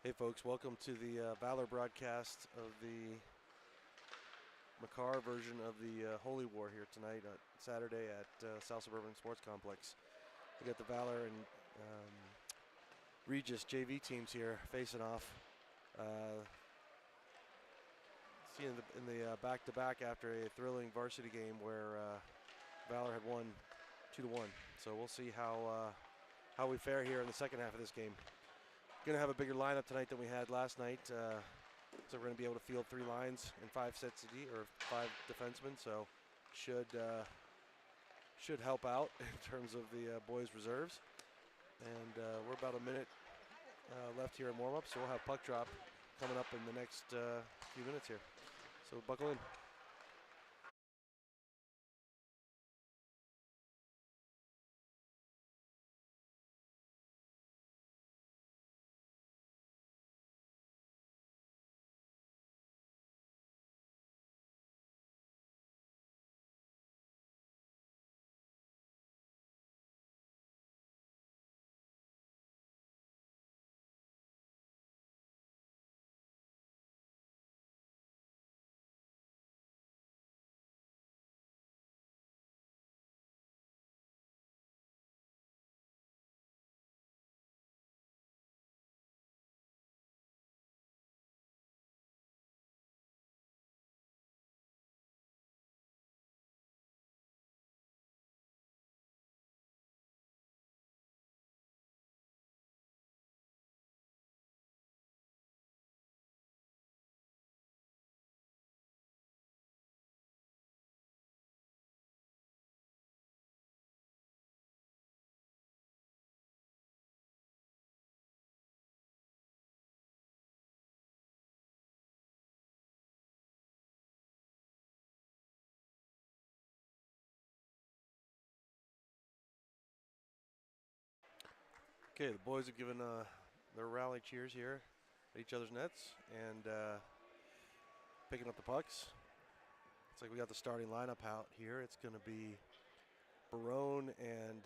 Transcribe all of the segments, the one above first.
Hey folks, welcome to the Valor broadcast of the Makar version of the Holy War here tonight, Saturday at South Suburban Sports Complex. We got the Valor and Regis JV teams here facing off. Seeing in the back-to-back after a thrilling varsity game where Valor had won 2-1. So we'll see how we fare here in the second half of this game. Going to have a bigger lineup tonight than we had last night. So we're going to be able to field 3 lines and 5 sets of or 5 defensemen. So should help out in terms of the boys' reserves. And we're about a minute left here in warm-up, so we'll have puck drop coming up in the next few minutes here. So buckle in. Okay, the boys have given their rally cheers here at each other's nets and picking up the pucks. Looks like we got the starting lineup out here. It's going to be Barone and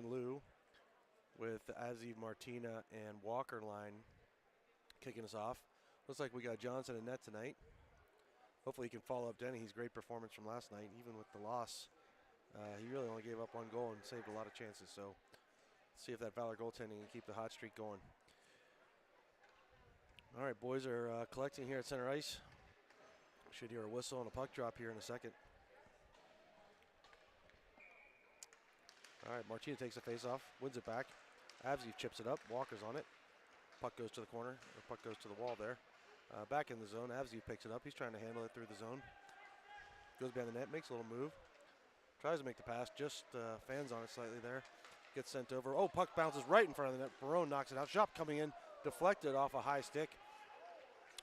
Lou with Aziv, Martina, and Walker line kicking us off. Looks like we got Johnson and net tonight. Hopefully he can follow up Denny. He's great performance from last night, even with the loss. He really only gave up 1 goal and saved a lot of chances. So let's see if that Valor goaltending can keep the hot streak going. All right, boys are collecting here at center ice. Should hear a whistle and a puck drop here in a second. All right, Martina takes the face-off, wins it back. Avzi chips it up, Walker's on it. Puck goes to the corner, or puck goes to the wall there. Back in the zone, Avzi picks it up. He's trying to handle it through the zone. Goes behind the net, makes a little move. Tries to make the pass, just fans on it slightly there. Gets sent over. Oh, puck bounces right in front of the net. Barone knocks it out. Shot coming in, deflected off a high stick.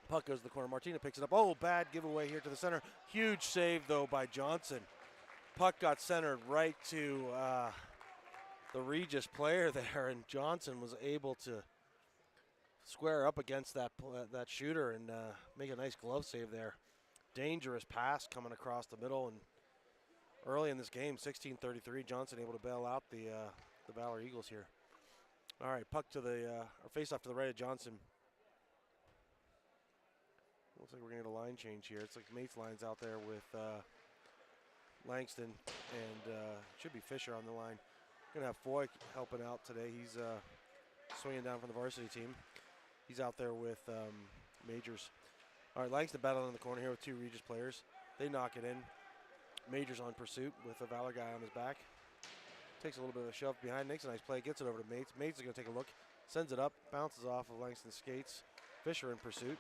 Puck goes to the corner. Martina picks it up. Oh, bad giveaway here to the center. Huge save, though, by Johnson. Puck got centered right to the Regis player there, and Johnson was able to square up against that shooter and make a nice glove save there. Dangerous pass coming across the middle, and early in this game, 16:33, Johnson able to bail out the Valor Eagles here. All right, puck to the face-off to the right of Johnson. Looks like we're going to get a line change here. It's like Mate's line's out there with Langston, and should be Fisher on the line. Going to have Foy helping out today. He's swinging down from the varsity team. He's out there with Majors. All right, Langston battling in the corner here with 2 Regis players. They knock it in. Majors on pursuit with a Valor guy on his back. Takes a little bit of a shove behind, makes a nice play, gets it over to Mates. Mates is going to take a look, sends it up, bounces off of Langston's skates. Fisher in pursuit.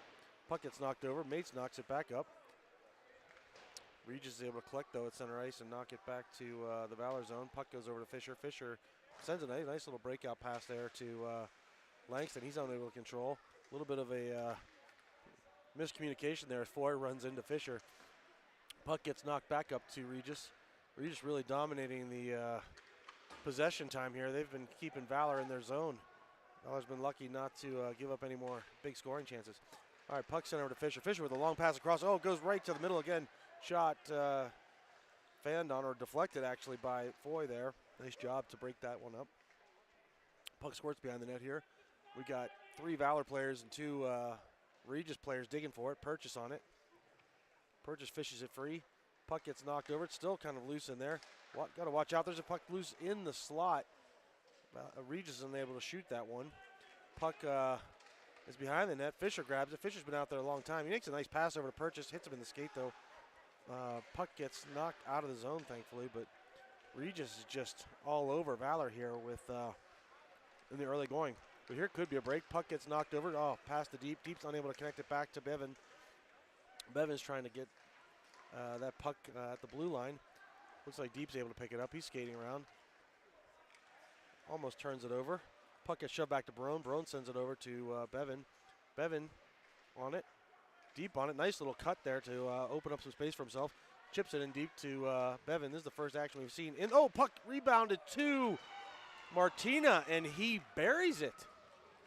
Puck gets knocked over. Mates knocks it back up. Regis is able to collect, though, at center ice and knock it back to the Valor zone. Puck goes over to Fisher. Fisher sends a nice little breakout pass there to Langston. He's unable to control. A little bit of a miscommunication there as Foy runs into Fisher. Puck gets knocked back up to Regis. Regis really dominating the possession time here. They've been keeping Valor in their zone. Valor's been lucky not to give up any more big scoring chances. All right, puck sent over to Fisher. Fisher with a long pass across. Oh, it goes right to the middle again. Shot fanned on, or deflected actually, by Foy there. Nice job to break that one up. Puck squirts behind the net here. We got 3 Valor players and 2 Regis players digging for it. Purchase on it. Purchase fishes it free. Puck gets knocked over. It's still kind of loose in there. Got to watch out. There's a puck loose in the slot. Regis isn't able to shoot that one. Puck is behind the net. Fisher grabs it. Fisher's been out there a long time. He makes a nice pass over to Purchase. Hits him in the skate, though. Puck gets knocked out of the zone, thankfully, but Regis is just all over Valor here with in the early going. But here could be a break. Puck gets knocked over. Oh, past the Deep. Deep's unable to connect it back to Bevan. Bevan's trying to get that puck at the blue line. Looks like Deep's able to pick it up. He's skating around. Almost turns it over. Puck gets shoved back to Barone. Barone sends it over to Bevan. Bevan on it. Deep on it. Nice little cut there to open up some space for himself. Chips it in deep to Bevan. This is the first action we've seen. And puck rebounded to Martina, and he buries it.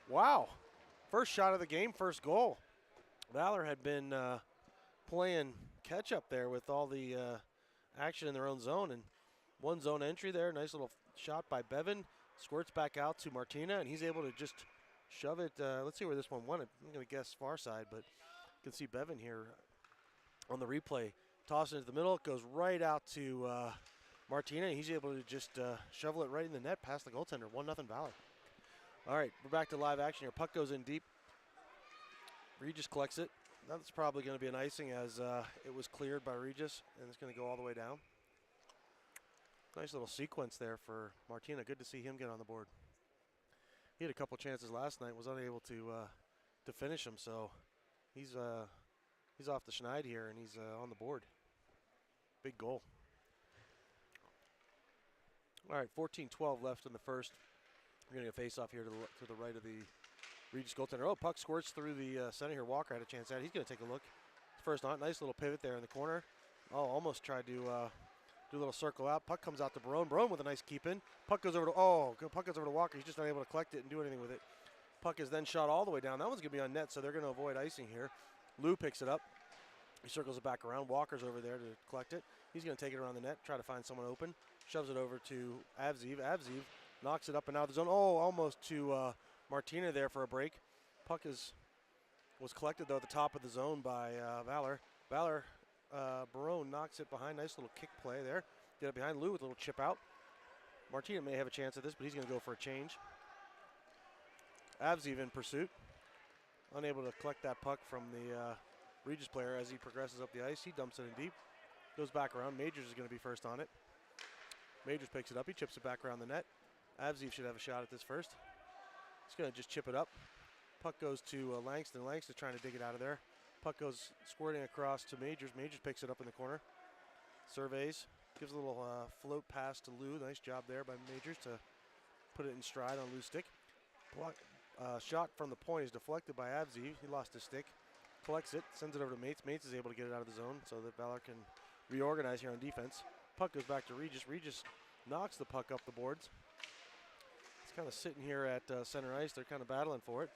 Wow. First shot of the game, first goal. Valor had been playing catch up there with all the action in their own zone, and one zone entry there. Nice little shot by Bevan. Squirts back out to Martina, and he's able to just shove it. Let's see where this one went. I'm going to guess far side, but you can see Bevan here on the replay. Toss it into the middle. It goes right out to Martina, and he's able to just shovel it right in the net past the goaltender. 1-0 Valor. All right, we're back to live action here. Puck goes in deep. Regis collects it. That's probably going to be an icing as it was cleared by Regis, and it's going to go all the way down. Nice little sequence there for Martina. Good to see him get on the board. He had a couple chances last night, was unable to finish them, so he's off the schneid here, and he's on the board. Big goal. All right, 14-12 left in the first. We're going to get a face-off here to the right of the Regis goaltender. Oh, puck squirts through the center here. Walker had a chance at it. He's going to take a look. First on, nice little pivot there in the corner. Oh, almost tried to do a little circle out. Puck comes out to Barone. Barone with a nice keep in. Puck goes over to Walker. He's just not able to collect it and do anything with it. Puck is then shot all the way down. That one's going to be on net, so they're going to avoid icing here. Lou picks it up. He circles it back around. Walker's over there to collect it. He's going to take it around the net, try to find someone open. Shoves it over to Avziv. Avziv knocks it up and out of the zone. Oh, almost to Martina there for a break. Puck was collected, though, at the top of the zone by Valor. Valor, Barone knocks it behind. Nice little kick play there. Get it behind Lou with a little chip out. Martina may have a chance at this, but he's going to go for a change. Avziv in pursuit. Unable to collect that puck from the Regis player as he progresses up the ice. He dumps it in deep. Goes back around. Majors is going to be first on it. Majors picks it up. He chips it back around the net. Avziv should have a shot at this first. He's going to just chip it up. Puck goes to Langston. Langston's trying to dig it out of there. Puck goes squirting across to Majors. Majors picks it up in the corner. Surveys. Gives a little float pass to Lou. Nice job there by Majors to put it in stride on Lou's stick. Shot from the point is deflected by Avziv. He lost his stick. Collects it. Sends it over to Mates. Mates is able to get it out of the zone so that Valor can reorganize here on defense. Puck goes back to Regis. Regis knocks the puck up the boards. It's kind of sitting here at center ice. They're kind of battling for it.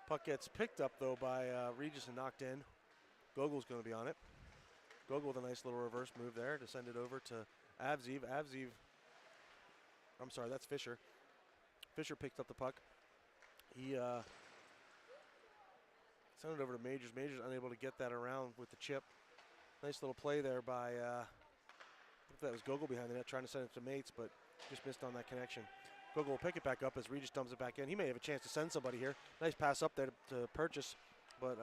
Puck gets picked up, though, by Regis and knocked in. Gogol's going to be on it. Gogol with a nice little reverse move there to send it over to Avziv. Avziv, I'm sorry, that's Fisher. Fisher picked up the puck. He sent it over to Majors. Majors unable to get that around with the chip. Nice little play there by, I think that was Gogol behind the net trying to send it to Mates, but just missed on that connection. Gogol will pick it back up as Regis dumps it back in. He may have a chance to send somebody here. Nice pass up there to Purchase, but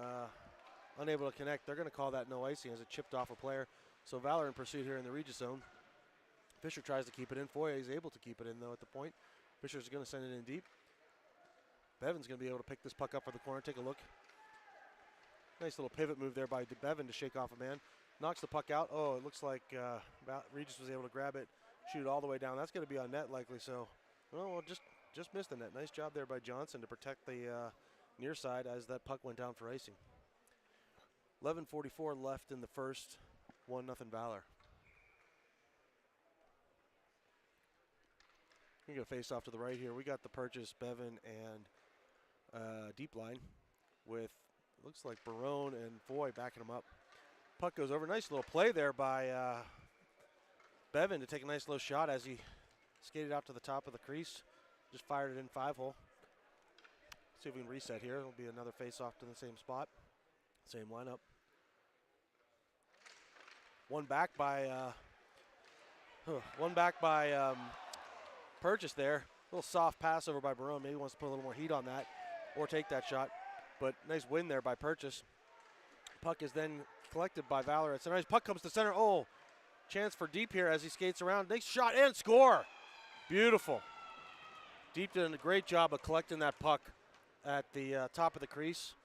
unable to connect. They're going to call that no icing as it chipped off a player. So Valor in pursuit here in the Regis zone. Fisher tries to keep it in. Foye is able to keep it in, though, at the point. Fisher's going to send it in deep. Bevan's going to be able to pick this puck up for the corner. Take a look. Nice little pivot move there by Bevan to shake off a man. Knocks the puck out. Oh, it looks like Regis was able to grab it, shoot it all the way down. That's going to be on net likely, so well, just missed the net. Nice job there by Johnson to protect the near side as that puck went down for icing. 11:44 left in the first. 1-0 Valor. We're going to face off to the right here. We got the Purchase, Bevan, and deep line with, looks like Barone and Foy backing them up. Puck goes over. Nice little play there by Bevan to take a nice low shot as he skated out to the top of the crease. Just fired it in 5-hole. See if we can reset here. It'll be another face-off to the same spot, same lineup. One back by Purchase there. A little soft pass over by Barone. Maybe wants to put a little more heat on that or take that shot. But nice win there by Purchase. Puck is then collected by Valor at center. Puck comes to center. Oh, chance for Deep here as he skates around. Nice shot and score. Beautiful. Deep did a great job of collecting that puck at the top of the crease.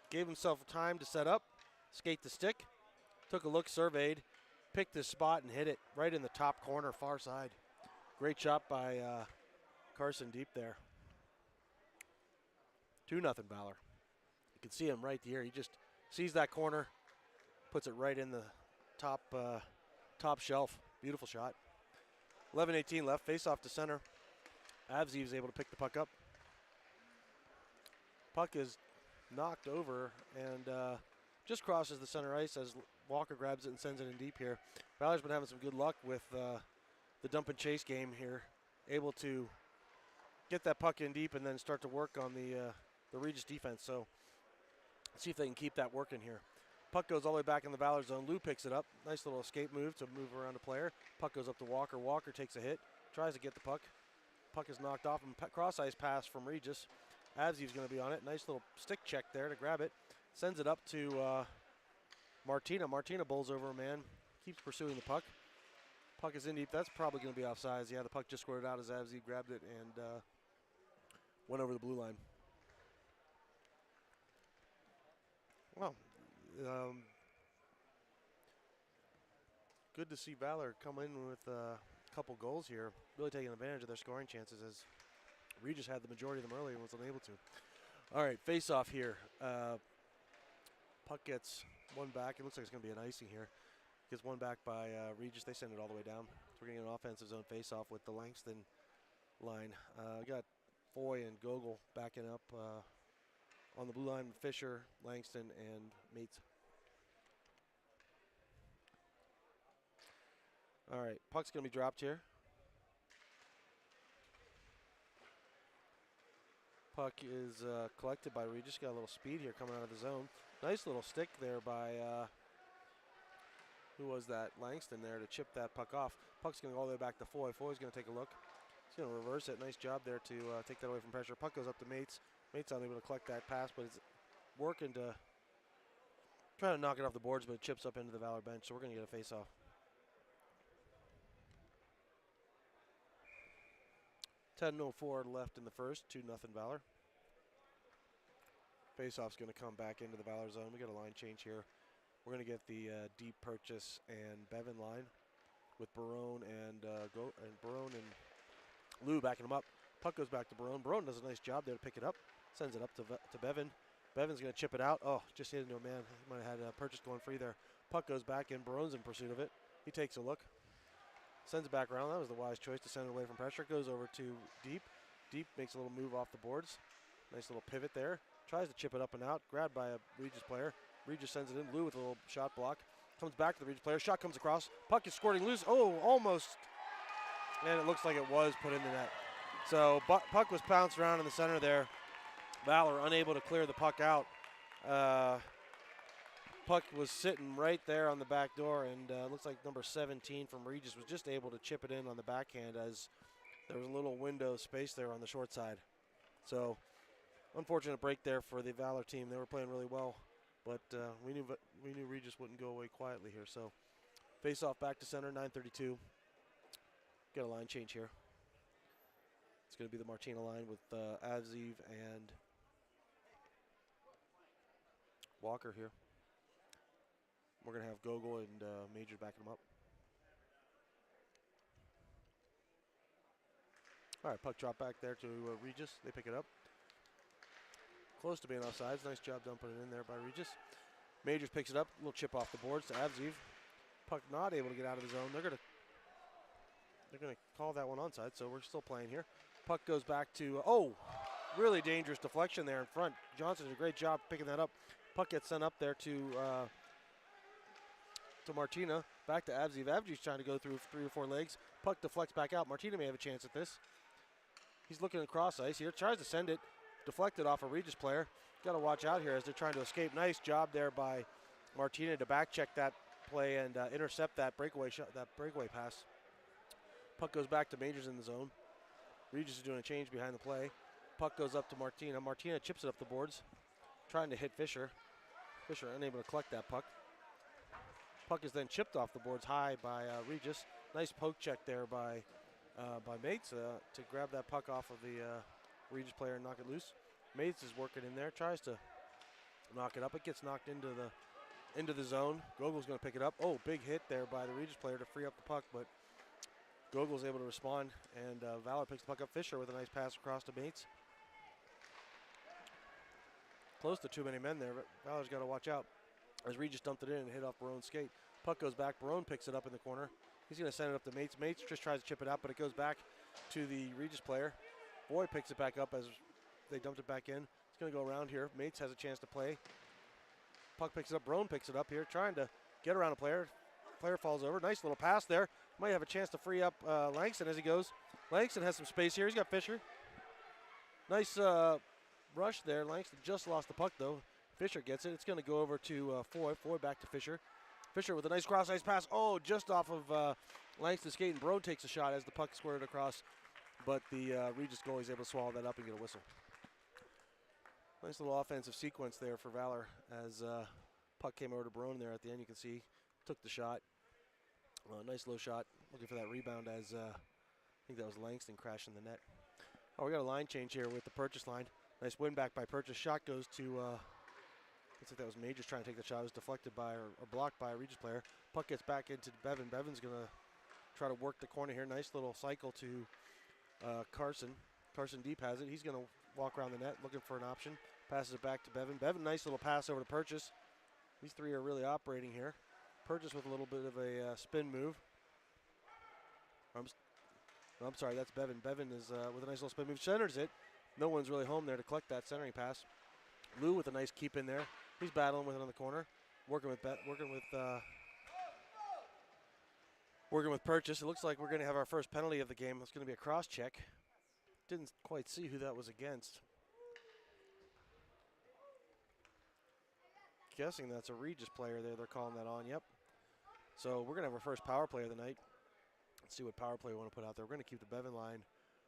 Gave himself time to set up, skate the stick, took a look, surveyed, picked his spot, and hit it right in the top corner, far side. Great shot by Carson Deep there. 2-0 Valor. You can see him right here. He just sees that corner, puts it right in the top shelf. Beautiful shot. 11:18 left. Face off to center. Avzi is able to pick the puck up. Puck is knocked over and just crosses the center ice as Walker grabs it and sends it in deep here. Valor's been having some good luck with the dump and chase game here. Able to get that puck in deep and then start to work on the Regis defense. So let's see if they can keep that working here. Puck goes all the way back in the Valor zone. Lou picks it up. Nice little escape move to move around a player. Puck goes up to Walker. Walker takes a hit. Tries to get the puck. Puck is knocked off and cross ice pass from Regis. Avzi's going to be on it. Nice little stick check there to grab it. Sends it up to Martina. Martina bowls over a man. Keeps pursuing the puck. Puck is in deep. That's probably going to be offsides. Yeah, the puck just squirted out as Avzi grabbed it and went over the blue line. Well, good to see Valor come in with a couple goals here. Really taking advantage of their scoring chances as Regis had the majority of them earlier and was unable to. All right, face-off here. Puck gets one back. It looks like it's going to be an icing here. Gets one back by Regis. They send it all the way down. So we're going to get an offensive zone face-off with the Langston line. We got Foy and Gogol backing up on the blue line. Fisher, Langston, and Mates. All right, puck's going to be dropped here. Puck is collected by Regis. Got a little speed here coming out of the zone. Nice little stick there by, who was that? Langston there to chip that puck off. Puck's going to go all the way back to Foy. Foy's going to take a look. He's going to reverse it. Nice job there to take that away from pressure. Puck goes up to Mates. Mates unable to collect that pass, but it's working to try to knock it off the boards, but it chips up into the Valor bench, so we're going to get a face-off. .10:04 left in the first, 2-0 Valor. Face-off's going to come back into the Valor zone. We got a line change here. We're going to get the Deep Purchase and Bevan line with Barone and Barone and Lou backing them up. Puck goes back to Barone. Barone does a nice job there to pick it up. Sends it up to Bevan. Bevan's going to chip it out. Oh, just hit into a man. He might have had Purchase going free there. Puck goes back in. Barone's in pursuit of it. He takes a look. Sends it back around. That was the wise choice to send it away from pressure. Goes over to Deep. Deep makes a little move off the boards. Nice little pivot there. Tries to chip it up and out. Grabbed by a Regis player. Regis sends it in. Lou with a little shot block. Comes back to the Regis player. Shot comes across. Puck is squirting loose. Oh, almost. And it looks like it was put in the net. So puck was pounced around in the center there. Valor unable to clear the puck out. Puck was sitting right there on the back door, and looks like number 17 from Regis was just able to chip it in on the backhand as there was a little window space there on the short side. So unfortunate break there for the Valor team. They were playing really well, but we knew Regis wouldn't go away quietly here. So face off back to center, 9:32. Got a line change here. It's going to be the Martina line with Avziv and Walker here. We're going to have Gogol and Major backing them up. All right, puck drop back there to Regis. They pick it up. Close to being offsides. Nice job done putting it in there by Regis. Majors picks it up. A little chip off the boards to Avziv. Puck not able to get out of the zone. They're going to call that one onside, so we're still playing here. Puck goes back to, really dangerous deflection there in front. Johnson did a great job picking that up. Puck gets sent up there to Martina. Back to Avziv. Avziv's trying to go through 3 or 4 legs. Puck deflects back out. Martina may have a chance at this. He's looking across ice here. Tries to send it deflected off a Regis player. Got to watch out here as they're trying to escape. Nice job there by Martina to back check that play and intercept that breakaway shot, that breakaway pass. Puck goes back to Majors in the zone. Regis is doing a change behind the play. Puck goes up to Martina. Martina chips it up the boards, trying to hit Fisher. Fisher unable to collect that puck. Puck is then chipped off the boards high by Regis. Nice poke check there by Mates to grab that puck off of the Regis player and knock it loose. Mates is working in there, tries to knock it up. It gets knocked into the zone. Gogol's going to pick it up. Oh, big hit there by the Regis player to free up the puck, but Gogol's able to respond, and Valor picks the puck up. Fisher with a nice pass across to Mates. Close to too many men there, but Valor's got to watch out as Regis dumped it in and hit off Barone's skate. Puck goes back. Barone picks it up in the corner. He's going to send it up to Mates. Mates just tries to chip it out, but it goes back to the Regis player. Boy picks it back up as they dumped it back in. It's going to go around here. Mates has a chance to play. Puck picks it up. Barone picks it up here, trying to get around a player. Player falls over. Nice little pass there. Might have a chance to free up Langston as he goes. Langston has some space here. He's got Fisher. Nice rush there. Langston just lost the puck, though. Fisher gets it. It's going to go over to Foy. Foy back to Fisher. Fisher with a nice cross-ice pass. Oh, just off of Langston's skate, and Barone takes a shot as the puck squirted across. But the Regis goalie is able to swallow that up and get a whistle. Nice little offensive sequence there for Valor as puck came over to Barone there at the end. You can see took the shot. Nice low shot. Looking for that rebound as I think that was Langston crashing the net. Oh, we got a line change here with the Purchase line. Nice win back by Purchase. Shot goes to, looks like that was Majors trying to take the shot. It was deflected by or blocked by a Regis player. Puck gets back into Bevan. Bevan's going to try to work the corner here. Nice little cycle to Carson. Carson deep has it. He's going to walk around the net looking for an option. Passes it back to Bevan. Bevan, nice little pass over to Purchase. These three are really operating here. Purchase with a little bit of a spin move. I'm sorry, that's Bevan. Bevan is with a nice little spin move. Centers it. No one's really home there to collect that centering pass. Lou with a nice keep in there. He's battling with it on the corner. Working with Purchase. It looks like we're going to have our first penalty of the game. It's going to be a cross check. Didn't quite see who that was against. Guessing that's a Regis player there. They're calling that on. Yep. So we're going to have our first power play of the night. Let's see what power play we want to put out there. We're going to keep the Bevan line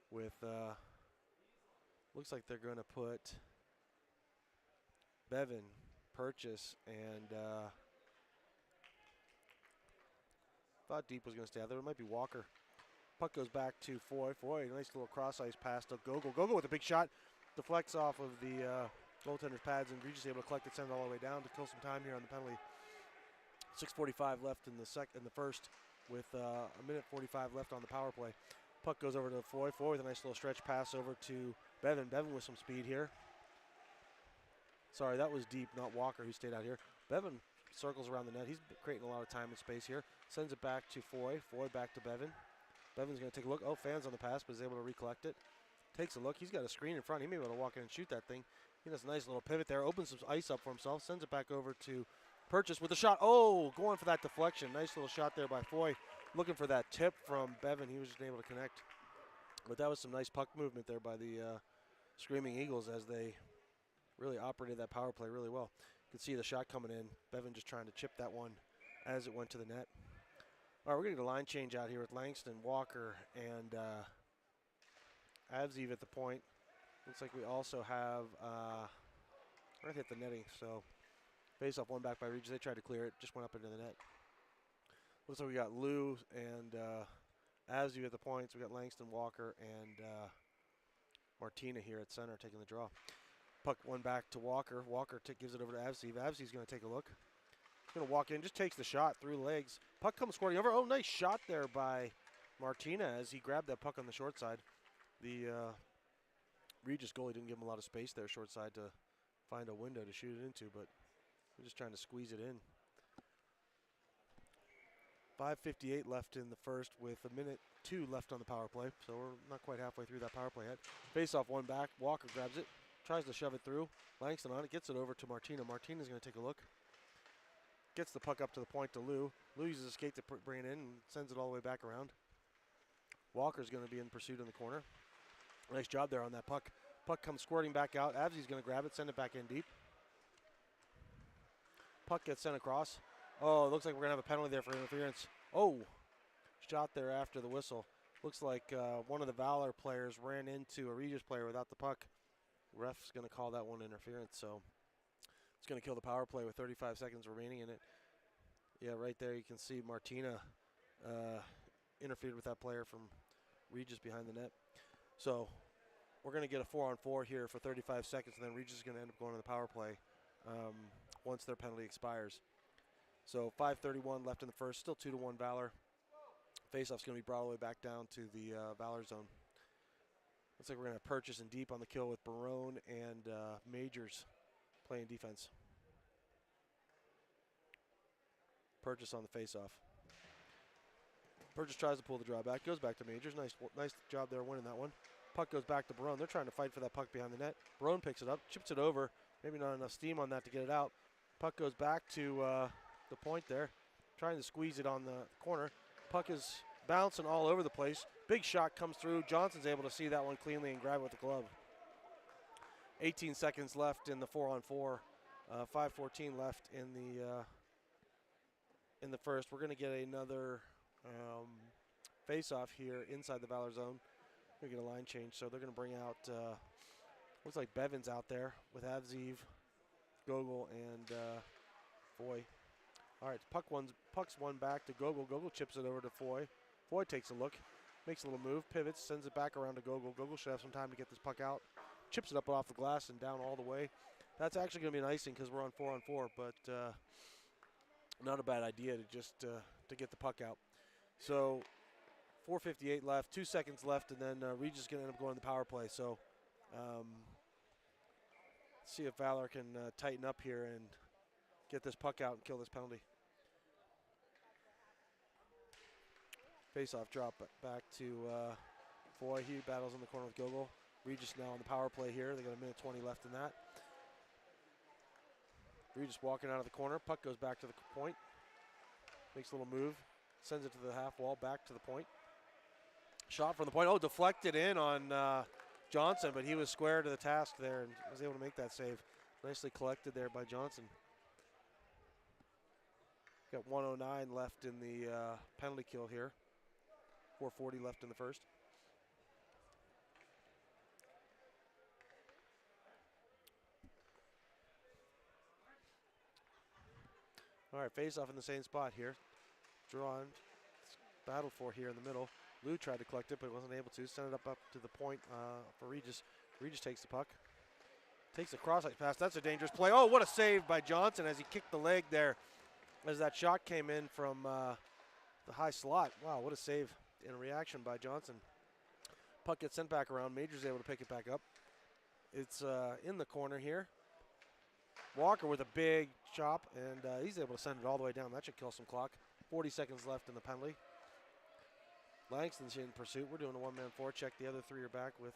with, looks like they're going to put Bevan, Purchase, and thought Deep was going to stay out there. It might be Walker. Puck goes back to Foy. Foy, nice little cross-ice pass to Gogol. Gogol with a big shot. Deflects off of the goaltender's pads, and Regis able to collect it, send it all the way down to kill some time here on the penalty. 6:45 left in the first with a minute 45 left on the power play. Puck goes over to Foy. Foy with a nice little stretch pass over to Bevan. Bevan with some speed here. Sorry, that was Deep, not Walker, who stayed out here. Bevan circles around the net. He's creating a lot of time and space here. Sends it back to Foy. Foy back to Bevan. Bevan's going to take a look. Oh, fans on the pass, but is able to recollect it. Takes a look. He's got a screen in front. He may be able to walk in and shoot that thing. He does a nice little pivot there. Opens some ice up for himself. Sends it back over to Purchase with a shot. Oh, going for that deflection. Nice little shot there by Foy. Looking for that tip from Bevan. He was just able to connect. But that was some nice puck movement there by the Screaming Eagles as they really operated that power play really well. You can see the shot coming in. Bevan just trying to chip that one as it went to the net. All right, we're going to get a line change out here with Langston, Walker, and Avziv at the point. Looks like we also have, we're going to hit the netting, so face off one back by Regis. They tried to clear it, just went up into the net. Looks like we got Lou and Avziv at the points. We got Langston, Walker, and Martina here at center taking the draw. Puck one back to Walker. Walker gives it over to Avziv. Avziv's going to take a look. He's going to walk in, just takes the shot through legs. Puck comes squirting over. Oh, nice shot there by Martina as he grabbed that puck on the short side. The Regis goalie didn't give him a lot of space there, short side, to find a window to shoot it into, but we're just trying to squeeze it in. 5:58 left in the first with a minute 2 left on the power play, so we're not quite halfway through that power play yet. Face off one back. Walker grabs it, tries to shove it through. Langston on it, gets it over to Martina. Martina's going to take a look. Gets the puck up to the point to Lou. Lou uses a skate to bring it in and sends it all the way back around. Walker's going to be in pursuit in the corner. Nice job there on that puck. Puck comes squirting back out. Avzi's going to grab it, send it back in deep. Puck gets sent across. Oh, it looks like we're going to have a penalty there for interference. Oh, shot there after the whistle. Looks like one of the Valor players ran into a Regis player without the puck. Ref's going to call that one interference, so it's going to kill the power play with 35 seconds remaining in it. Yeah, right there you can see Martina interfered with that player from Regis behind the net. So we're going to get a 4-on-4 here for 35 seconds, and then Regis is going to end up going to the power play once their penalty expires. So 5:31 left in the first, still 2-1 Valor. Faceoff's going to be brought all the way back down to the Valor zone. Looks like we're going to have Purchase and deep on the kill with Barone and Majors playing defense. Purchase on the faceoff. Purchase tries to pull the draw back, goes back to Majors. Nice job there winning that one. Puck goes back to Barone. They're trying to fight for that puck behind the net. Barone picks it up, chips it over. Maybe not enough steam on that to get it out. Puck goes back to the point there, trying to squeeze it on the corner. Puck is bouncing all over the place. Big shot comes through. Johnson's able to see that one cleanly and grab it with the glove. 18 seconds left in the 4-on-4. 5:14 left in the first. We're going to get another face-off here inside the Valor zone. We're going to get a line change, so they're going to bring out, looks like Bevan's out there with Avziv, Gogol, and Foy. All right, puck's one back to Gogol. Gogol chips it over to Foy. Foy takes a look, makes a little move, pivots, sends it back around to Gogol. Gogol should have some time to get this puck out. Chips it up off the glass and down all the way. That's actually going to be an icing because we're on 4-on-4, but not a bad idea to just to get the puck out. So 4:58 left, 2 seconds left, and then Regis is going to end up going to the power play. So see if Valor can tighten up here and get this puck out and kill this penalty. Face-off drop back to Foy. He battles in the corner with Gogol. Regis now on the power play here. They got a minute 20 left in that. Regis walking out of the corner. Puck goes back to the point. Makes a little move. Sends it to the half wall, back to the point. Shot from the point. Oh, deflected in on Johnson, but he was square to the task there and was able to make that save. Nicely collected there by Johnson. Got 1:09 left in the penalty kill here. 4:40 left in the first. All right, face off in the same spot here. Drawn, battled for here in the middle. Lou tried to collect it, but wasn't able to. Sent it up to the point for Regis. Regis takes the puck. Takes the cross-ice pass. That's a dangerous play. Oh, what a save by Johnson as he kicked the leg there as that shot came in from the high slot. Wow, what a save in a reaction by Johnson. Puck gets sent back around. Major's able to pick it back up. It's in the corner here. Walker with a big chop, and he's able to send it all the way down. That should kill some clock. 40 seconds left in the penalty. Langston's in pursuit. We're doing a one-man forecheck. The other three are back with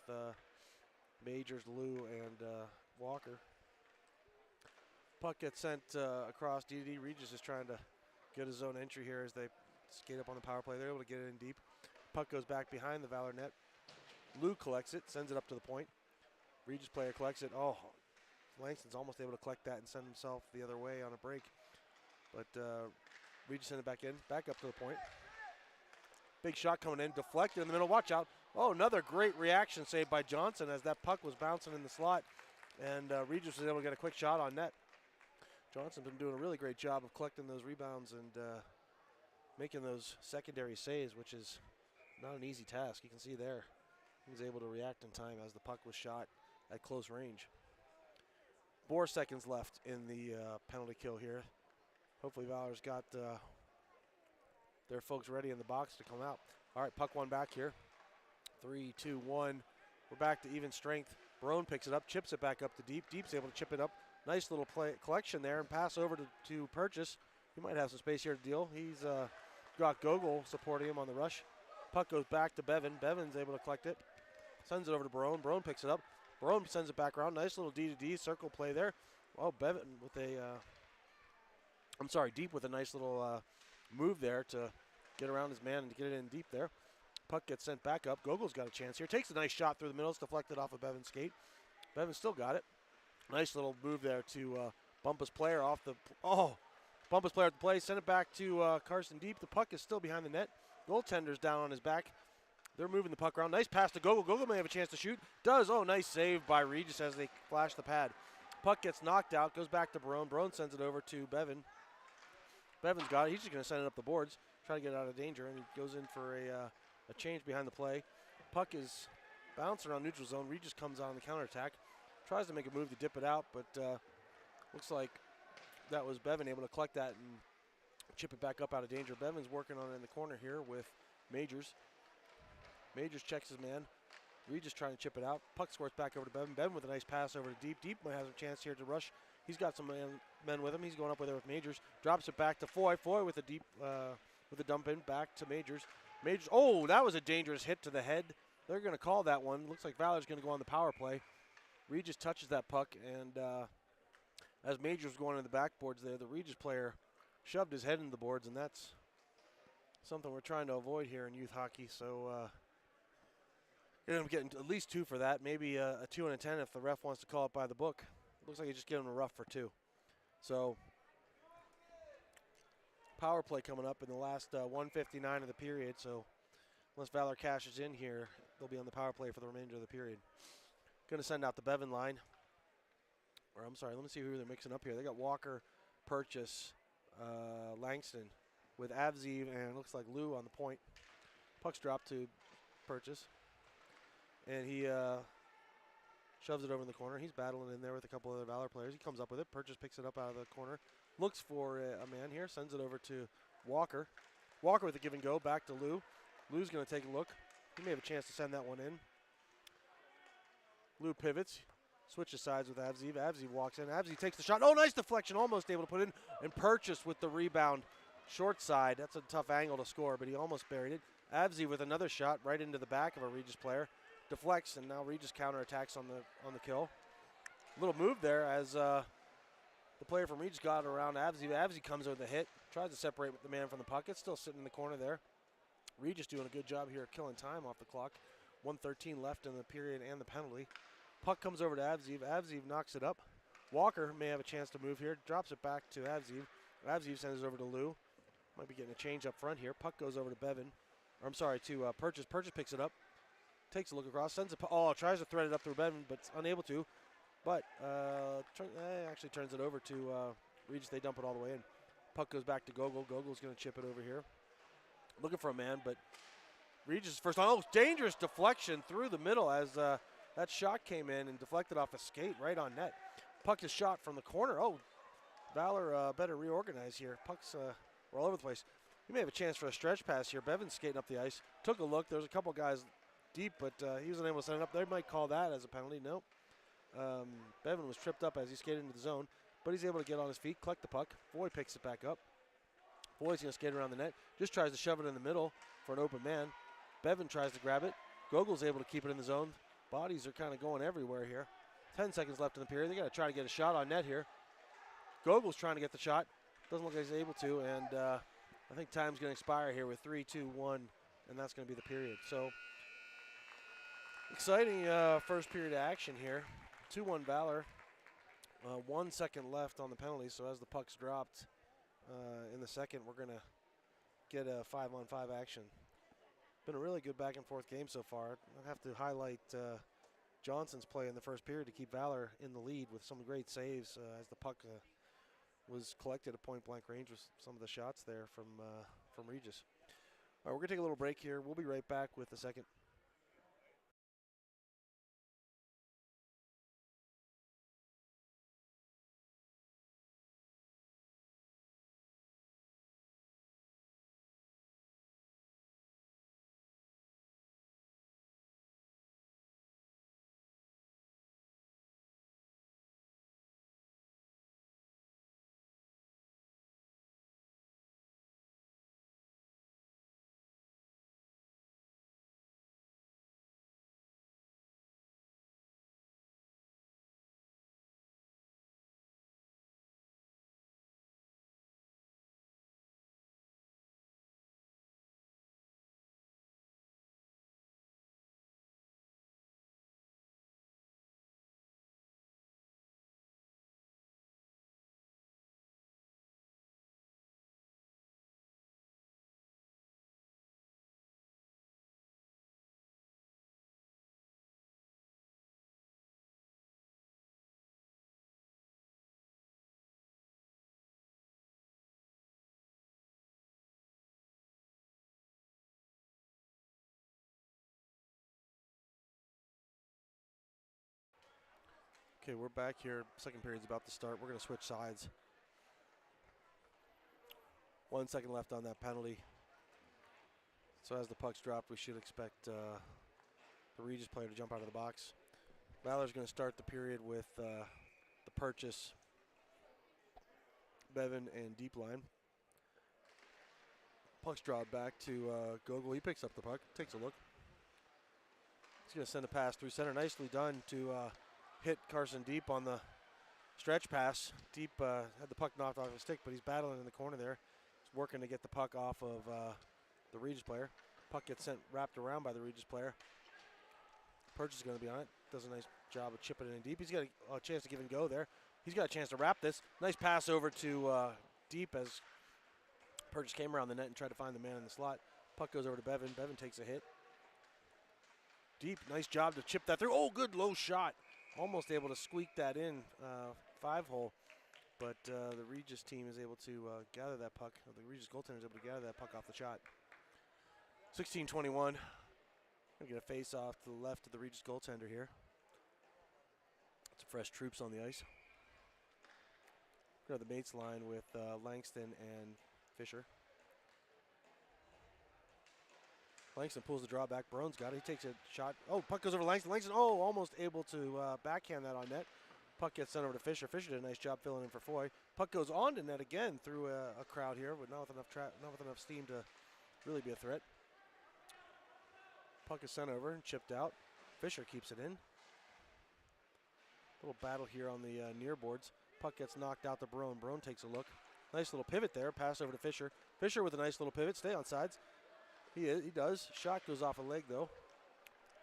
Majors, Lou, and Walker. Puck gets sent across DD. Regis is trying to get his own entry here as they skate up on the power play. They're able to get it in deep. Puck goes back behind the Valor net. Lou collects it, sends it up to the point. Regis player collects it. Oh, Langston's almost able to collect that and send himself the other way on a break. But Regis sent it back in, back up to the point. Big shot coming in, deflected in the middle. Watch out. Oh, another great reaction save by Johnson as that puck was bouncing in the slot. And Regis was able to get a quick shot on net. Johnson's been doing a really great job of collecting those rebounds and making those secondary saves, which is not an easy task. You can see there. He was able to react in time as the puck was shot at close range. 4 seconds left in the penalty kill here. Hopefully Valor's got their folks ready in the box to come out. All right, puck one back here. 3, 2, 1. We're back to even strength. Barone picks it up, chips it back up to Deep. Deep's able to chip it up. Nice little play collection there and pass over to Purchase. He might have some space here to deal. He's got Gogol supporting him on the rush. Puck goes back to Bevan. Bevan's able to collect it. Sends it over to Barone. Barone picks it up. Barone sends it back around. Nice little D-to-D circle play there. Oh, Bevan with a, Deep with a nice little move there to get around his man and to get it in deep there. Puck gets sent back up. Gogol's got a chance here. Takes a nice shot through the middle. It's deflected off of Bevan's skate. Bevan still got it. Nice little move there to bump his player off the. Oh, bump his player at the play. Send it back to Carson Deep. The puck is still behind the net. Goaltender's down on his back. They're moving the puck around. Nice pass to Gogol. Gogol may have a chance to shoot. Does. Oh, nice save by Regis as they flash the pad. Puck gets knocked out. Goes back to Barone. Barone sends it over to Bevan. Bevan's got it. He's just going to send it up the boards. Try to get out of danger. And he goes in for a change behind the play. Puck is bouncing around neutral zone. Regis comes on the counterattack. Tries to make a move to dip it out. But looks like that was Bevan able to collect that and chip it back up out of danger. Bevan's working on it in the corner here with Majors. Majors checks his man. Regis trying to chip it out. Puck squirts back over to Bevan. Bevan with a nice pass over to Deep. Deep might have a chance here to rush. He's got some men with him. He's going up with there with Majors. Drops it back to Foy. Foy with a deep, with a dump in back to Majors. Majors. Oh, that was a dangerous hit to the head. They're going to call that one. Looks like Valor's going to go on the power play. Regis touches that puck, and as Majors was going to the backboards there, the Regis player shoved his head into the boards, and that's something we're trying to avoid here in youth hockey. So you're going to get at least 2 for that, maybe a 2 and a 10 if the ref wants to call it by the book. Looks like he just gave him a rough for 2. So power play coming up in the last 1:59 of the period. So unless Valor cashes in here, they'll be on the power play for the remainder of the period. Going to send out the Bevan line. Or I'm sorry, let me see who they're mixing up here. They got Walker, Purchase, Langston with Avziv, and it looks like Lou on the point. Puck's dropped to Purchase. And he shoves it over in the corner. He's battling in there with a couple other Valor players. He comes up with it. Purchase picks it up out of the corner. Looks for a man here. Sends it over to Walker. Walker with a give and go. Back to Lou. Lou's going to take a look. He may have a chance to send that one in. Lou pivots. Switches sides with Avziv. Avziv walks in. Avziv takes the shot. Oh, nice deflection. Almost able to put it in. And Purchase with the rebound. Short side. That's a tough angle to score, but he almost buried it. Avziv with another shot right into the back of a Regis player. Deflects, and now Regis counterattacks on the kill. Little move there as the player from Regis got around Avziv. Avziv comes with a hit. Tries to separate the man from the puck. It's still sitting in the corner there. Regis doing a good job here killing time off the clock. 1:13 left in the period and the penalty. Puck comes over to Avziv. Avziv knocks it up. Walker may have a chance to move here. Drops it back to Avziv. Avziv sends it over to Lou. Might be getting a change up front here. Puck goes over to Bevan. Or I'm sorry, to Purchase. Purchase picks it up. Takes a look across. Sends it. Oh, tries to thread it up through Bevan, but unable to. But actually turns it over to Regis. They dump it all the way in. Puck goes back to Gogol. Gogol's going to chip it over here. Looking for a man, but Regis first on. Oh, dangerous deflection through the middle as that shot came in and deflected off a skate right on net. Puck is shot from the corner. Oh, Valor better reorganize here. Pucks were all over the place. He may have a chance for a stretch pass here. Bevan's skating up the ice. Took a look. There's a couple guys deep, but he was unable to send it up. They might call that as a penalty. Nope. Bevan was tripped up as he skated into the zone, but he's able to get on his feet, collect the puck. Foy picks it back up. Foy's going to skate around the net. Just tries to shove it in the middle for an open man. Bevan tries to grab it. Gogol's able to keep it in the zone. Bodies are kind of going everywhere here. 10 seconds left in the period. They got to try to get a shot on net here. Gogol's trying to get the shot. Doesn't look like he's able to, and I think time's going to expire here with 3, 2, 1, and that's going to be the period. So exciting first period of action here. 2-1 Valor. 1 second left on the penalty, so as the puck's dropped in the second, we're going to get a 5-on-5 action. Been a really good back and forth game so far. I have to highlight Johnson's play in the first period to keep Valor in the lead with some great saves as the puck was collected at point blank range with some of the shots there from Regis. All right, we're going to take a little break here. We'll be right back with the second. Okay, we're back here. Second period's about to start. We're going to switch sides. 1 second left on that penalty. So as the puck's dropped, we should expect the Regis player to jump out of the box. Valor's going to start the period with the Purchase, Bevan, and deep line. Puck's dropped back to Gogol. He picks up the puck, takes a look. He's going to send a pass through center. Nicely done to hit Carson Deep on the stretch pass. Deep had the puck knocked off his stick, but he's battling in the corner there. He's working to get the puck off of the Regis player. Puck gets wrapped around by the Regis player. Purchase is going to be on it. Does a nice job of chipping it in deep. He's got a chance to give and go there. He's got a chance to wrap this. Nice pass over to Deep as Purchase came around the net and tried to find the man in the slot. Puck goes over to Bevan. Bevan takes a hit. Deep, nice job to chip that through. Oh, good low shot. Almost able to squeak that in, 5-hole. But the Regis team is able to gather that puck. The Regis goaltender is able to gather that puck off the shot. 16-21. Going to get a face off to the left of the Regis goaltender here. Some fresh troops on the ice. Go to the mates line with Langston and Fisher. Langston pulls the draw back. Barone's got it. He takes a shot. Oh, puck goes over Langston. Langston, almost able to backhand that on net. Puck gets sent over to Fisher. Fisher did a nice job filling in for Foy. Puck goes on to net again through a crowd here, but not with enough steam to really be a threat. Puck is sent over and chipped out. Fisher keeps it in. Little battle here on the near boards. Puck gets knocked out to Barone. Barone takes a look. Nice little pivot there. Pass over to Fisher. Fisher with a nice little pivot. Stay on sides. He does. Shot goes off a leg though.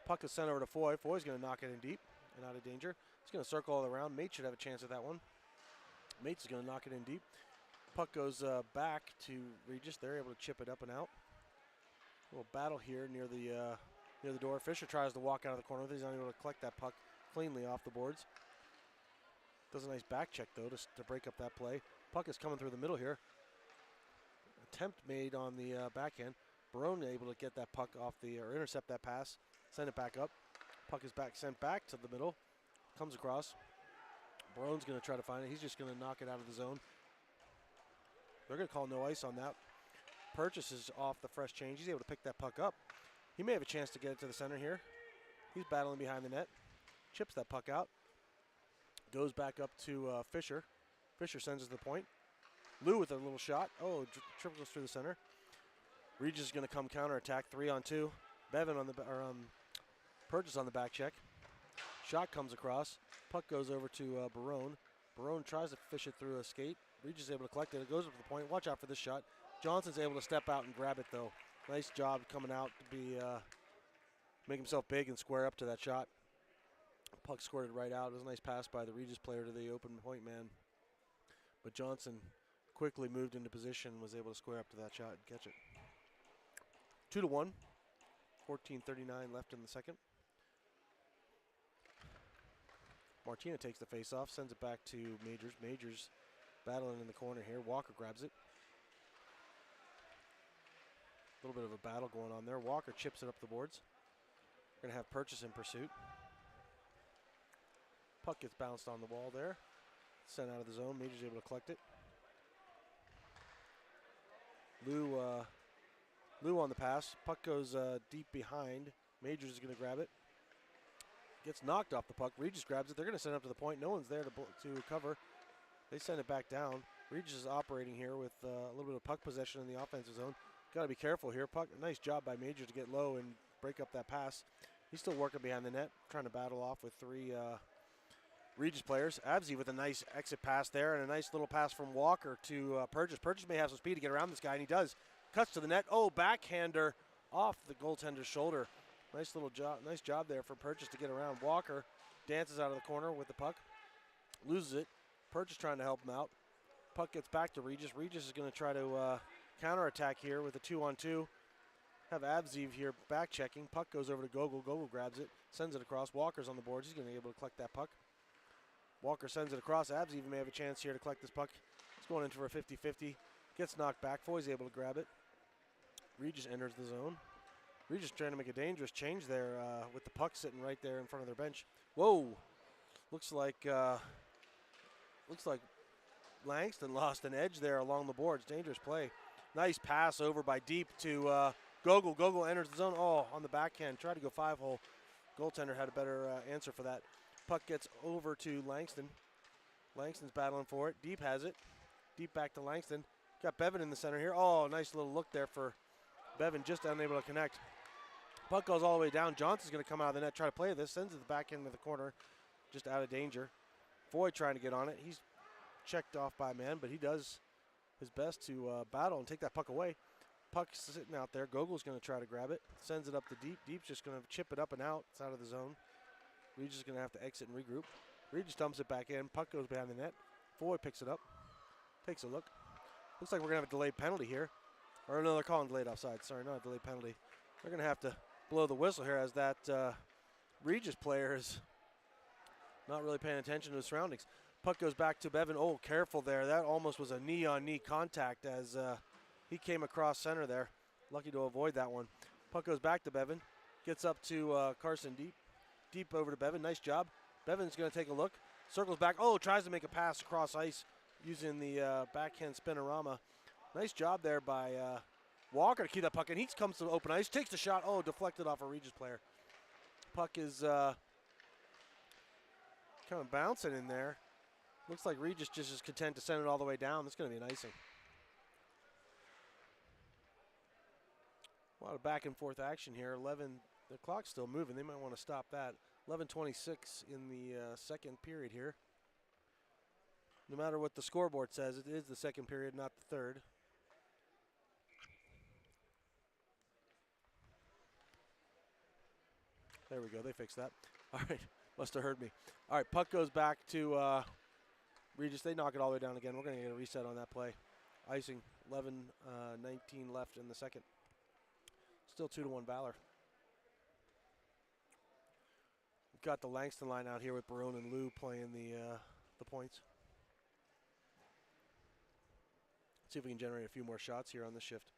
Puck is sent over to Foy. Foy's going to knock it in deep and out of danger. He's going to circle all around. Mate should have a chance at that one. Mate's going to knock it in deep. Puck goes back to Regis. They're able to chip it up and out. A little battle here near the door. Fisher tries to walk out of the corner. He's not able to collect that puck cleanly off the boards. Does a nice back check though to break up that play. Puck is coming through the middle here. Attempt made on the backhand. Barone able to get that puck off or intercept that pass, send it back up. Puck is sent back to the middle, comes across. Barone's going to try to find it. He's just going to knock it out of the zone. They're going to call no ice on that. Purchase is off the fresh change. He's able to pick that puck up. He may have a chance to get it to the center here. He's battling behind the net. Chips that puck out. Goes back up to Fisher. Fisher sends it to the point. Lou with a little shot. Oh, triples through the center. Regis is going to come counterattack, 3-on-2. Bevan on the Purchase on the back check. Shot comes across. Puck goes over to Barone. Barone tries to fish it through a skate. Regis is able to collect it. It goes up to the point. Watch out for this shot. Johnson's able to step out and grab it though. Nice job coming out to make himself big and square up to that shot. Puck squirted right out. It was a nice pass by the Regis player to the open point man. But Johnson quickly moved into position and was able to square up to that shot and catch it. 2-1. 14:39 left in the second. Martina takes the face-off, sends it back to Majors. Majors battling in the corner here. Walker grabs it. A little bit of a battle going on there. Walker chips it up the boards. We're going to have Purchase in pursuit. Puck gets bounced on the wall there. Sent out of the zone. Majors able to collect it. Lou on the pass. Puck goes deep behind. Majors is going to grab it. Gets knocked off the puck. Regis grabs it. They're going to send it up to the point. No one's there to cover. They send it back down. Regis is operating here with a little bit of puck possession in the offensive zone. Got to be careful here. Puck, nice job by Majors to get low and break up that pass. He's still working behind the net, trying to battle off with three Regis players. Absey with a nice exit pass there and a nice little pass from Walker to Purchase. Purchase may have some speed to get around this guy, and he does. Cuts to the net. Oh, backhander off the goaltender's shoulder. Nice little job. Nice job there for Purchase to get around. Walker dances out of the corner with the puck. Loses it. Purchase trying to help him out. Puck gets back to Regis. Regis is going to try to counterattack here with a 2-on-2. Have Abzeev here back checking. Puck goes over to Gogol. Gogol grabs it. Sends it across. Walker's on the boards. He's going to be able to collect that puck. Walker sends it across. Abzeev may have a chance here to collect this puck. He's going in for a 50-50. Gets knocked back. Foy's able to grab it. Regis enters the zone. Regis trying to make a dangerous change there with the puck sitting right there in front of their bench. Whoa! Looks like Langston lost an edge there along the boards. Dangerous play. Nice pass over by Deep to Gogol. Gogol enters the zone. Oh, on the backhand. Tried to go 5-hole. Goaltender had a better answer for that. Puck gets over to Langston. Langston's battling for it. Deep has it. Deep back to Langston. Got Bevan in the center here. Oh, nice little look there for Bevan, just unable to connect. Puck goes all the way down. Johnson's going to come out of the net, try to play this. Sends it back into the corner, just out of danger. Foy trying to get on it. He's checked off by a man, but he does his best to battle and take that puck away. Puck's sitting out there. Gogol's going to try to grab it. Sends it up to Deep. Deep's just going to chip it up and out. It's out of the zone. Regis is going to have to exit and regroup. Regis dumps it back in. Puck goes behind the net. Foy picks it up. Takes a look. Looks like we're going to have a delayed penalty here. Or no, they're calling delayed offside. Sorry, not a delayed penalty. They're going to have to blow the whistle here as that Regis player is not really paying attention to his surroundings. Puck goes back to Bevan. Oh, careful there. That almost was a knee-on-knee contact as he came across center there. Lucky to avoid that one. Puck goes back to Bevan. Gets up to Carson Deep. Deep over to Bevan. Nice job. Bevan's going to take a look. Circles back. Oh, tries to make a pass across ice using the backhand spinorama. Nice job there by Walker to keep that puck in. He comes to open ice. Takes the shot. Oh, deflected off a Regis player. Puck is kind of bouncing in there. Looks like Regis just is content to send it all the way down. That's going to be an icing. A lot of back and forth action here. The clock's still moving. They might want to stop that. 11:26 in the second period here. No matter what the scoreboard says, it is the second period, not the third. There we go. They fixed that. All right. Must have heard me. All right. Puck goes back to Regis. They knock it all the way down again. We're going to get a reset on that play. Icing. 11:19 left in the second. Still 2-1 Valor. We've got the Langston line out here with Barone and Lou playing the points. See if we can generate a few more shots here on the shift.